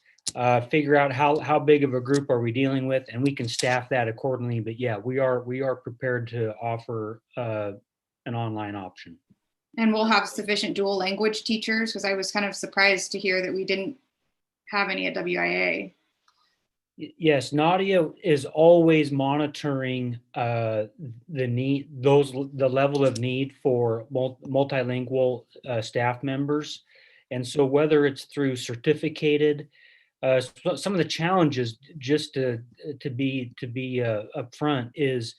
figure out how big of a group are we dealing with, and we can staff that accordingly. But yeah, we are prepared to offer an online option. And we'll have sufficient dual language teachers, because I was kind of surprised to hear that we didn't have any at WIA. Yes, Nadia is always monitoring the level of need for multilingual staff members. And so whether it's through certificated, some of the challenges, just to be upfront, is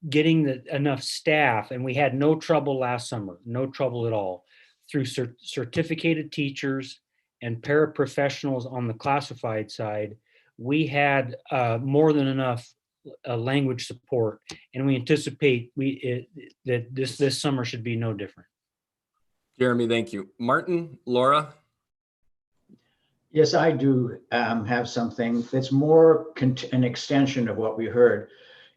getting enough staff. And we had no trouble last summer, no trouble at all, through certificated teachers and paraprofessionals on the classified side. We had more than enough language support, and we anticipate that this summer should be no different. Jeremy, thank you. Martin, Laura? Yes, I do have something that's more an extension of what we heard.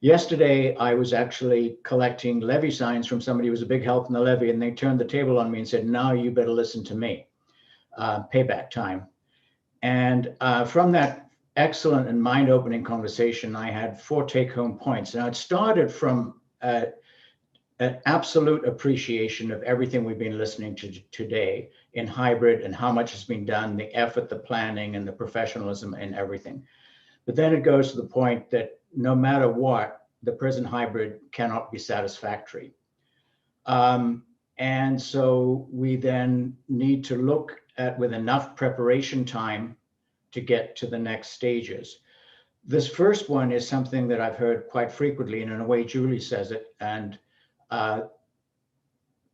Yesterday, I was actually collecting levy signs from somebody who was a big help in the levy, and they turned the table on me and said, now you better listen to me, payback time. And from that excellent and mind-opening conversation, I had 4 take-home points. Now, it started from an absolute appreciation of everything we've been listening to today in hybrid and how much has been done, the effort, the planning, and the professionalism and everything. But then it goes to the point that no matter what, the present hybrid cannot be satisfactory. And so we then need to look at, with enough preparation time, to get to the next stages. This first one is something that I've heard quite frequently, and in a way Julie says it, and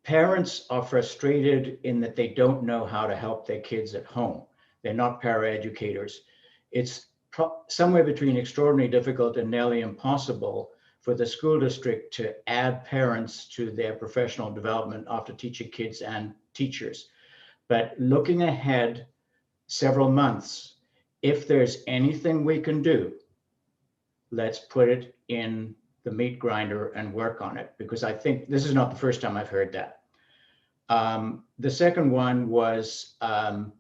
parents are frustrated in that they don't know how to help their kids at home. They're not paraeducators. It's somewhere between extraordinarily difficult and nearly impossible for the school district to add parents to their professional development after teaching kids and teachers. But looking ahead several months, if there's anything we can do, let's put it in the meat grinder and work on it, because I think this is not the first time I've heard that. The second one was an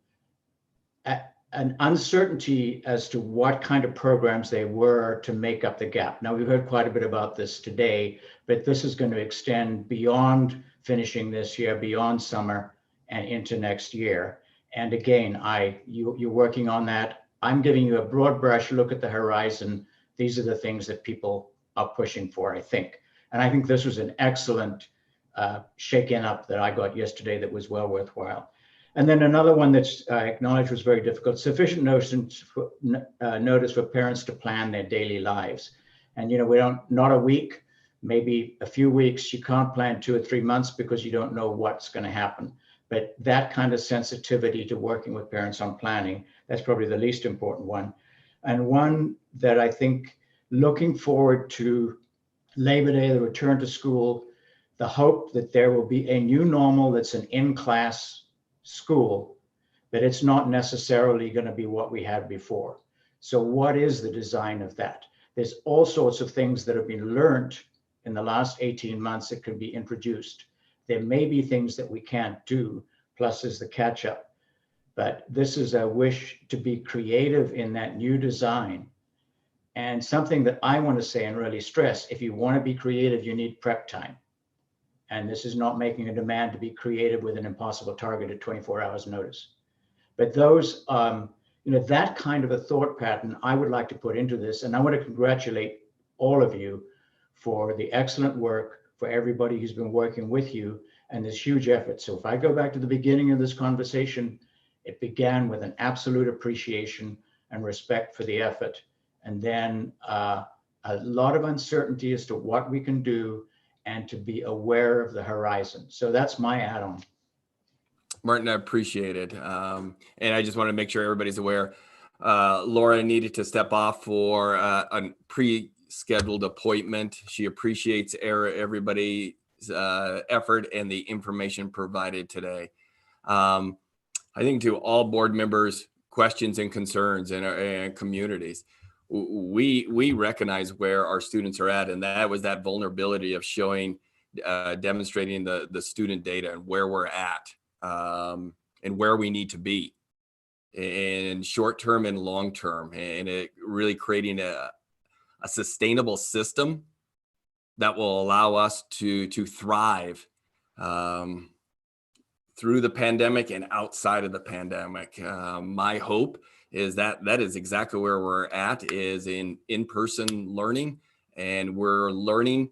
uncertainty as to what kind of programs they were to make up the gap. Now, we've heard quite a bit about this today, but this is going to extend beyond finishing this year, beyond summer, and into next year. And again, you're working on that. I'm giving you a broad brush look at the horizon. These are the things that people are pushing for, I think. And I think this was an excellent shaking up that I got yesterday that was well worthwhile. And then another one that's I acknowledge was very difficult: sufficient notice for parents to plan their daily lives. And we not a week, maybe a few weeks. You can't plan 2 or 3 months because you don't know what's going to happen. But that kind of sensitivity to working with parents on planning, that's probably the least important one. And one that I think, looking forward to Labor Day, the return to school, the hope that there will be a new normal that's an in-class school, but it's not necessarily going to be what we had before. So what is the design of that? There's all sorts of things that have been learned in the last 18 months that can be introduced. There may be things that we can't do, plus there's the catch-up. But this is a wish to be creative in that new design. And something that I want to say and really stress: if you want to be creative, you need prep time. And this is not making a demand to be creative with an impossible target at 24 hours notice. But those, that kind of a thought pattern I would like to put into this. And I want to congratulate all of you for the excellent work, for everybody who's been working with you and this huge effort. So if I go back to the beginning of this conversation, it began with an absolute appreciation and respect for the effort. And then a lot of uncertainty as to what we can do and to be aware of the horizon. So that's my add-on. Martin, I appreciate it. And I just want to make sure everybody's aware. Laura needed to step off for a pre-scheduled appointment. She appreciates everybody's effort and the information provided today. I think to all board members, questions and concerns and communities, we recognize where our students are at, and that was that vulnerability of showing, demonstrating the student data and where we're at, and where we need to be in short term and long term, and it really creating a sustainable system that will allow us to thrive through the pandemic and outside of the pandemic. My hope is that is exactly where we're at, is in-person learning, and we're learning,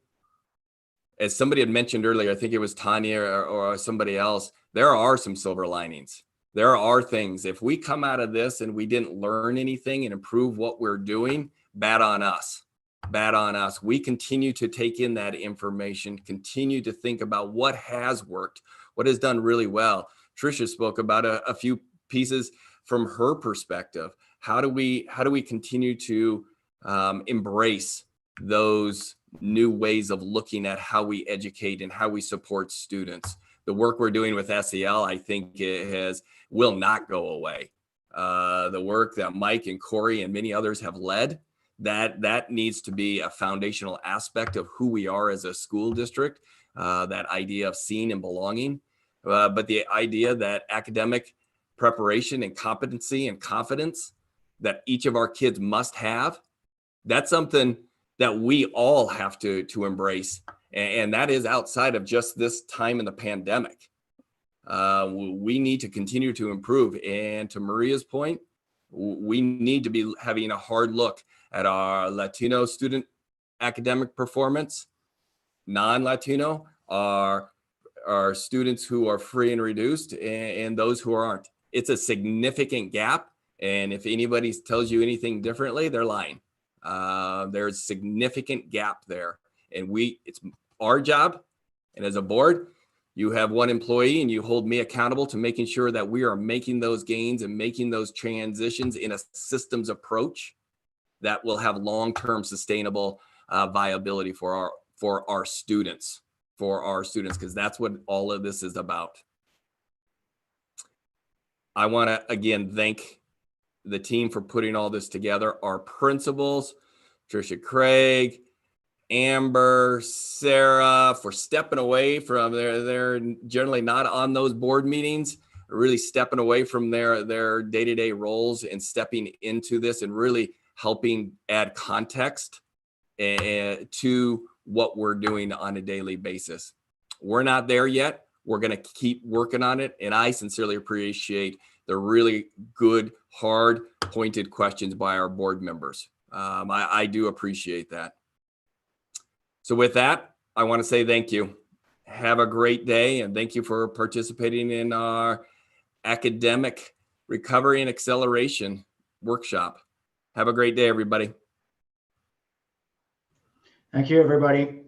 as somebody had mentioned earlier, I think it was Tanya or somebody else, there are some silver linings. There are things, if we come out of this and we didn't learn anything and improve what we're doing, bad on us. Bad on us. We continue to take in that information, continue to think about what has worked, what has done really well. Tricia spoke about a few pieces from her perspective. How do we continue to embrace those new ways of looking at how we educate and how we support students? The work we're doing with SEL, I think will not go away. The work that Mike and Corey and many others have led, that needs to be a foundational aspect of who we are as a school district, that idea of seeing and belonging, but the idea that academic preparation and competency and confidence that each of our kids must have, that's something that we all have to embrace, and that is outside of just this time in the pandemic. We need to continue to improve, and to Maria's point, we need to be having a hard look at our Latino student academic performance, non-Latino, our students who are free and reduced, and those who aren't. It's a significant gap, and if anybody tells you anything differently, they're lying. There's significant gap there, and it's our job, and as a board, you have one employee and you hold me accountable to making sure that we are making those gains and making those transitions in a systems approach that will have long-term sustainable viability for our students, because that's what all of this is about. I want to again thank the team for putting all this together, our principals, Tricia Craig, Amber, Sarah, for stepping away from they're generally not on those board meetings, really stepping away from their day-to-day roles and stepping into this and really helping add context to what we're doing on a daily basis. We're not there yet. We're going to keep working on it. And I sincerely appreciate the really good, hard, pointed questions by our board members. I do appreciate that. So with that, I want to say thank you. Have a great day, and thank you for participating in our academic recovery and acceleration workshop. Have a great day, everybody. Thank you, everybody.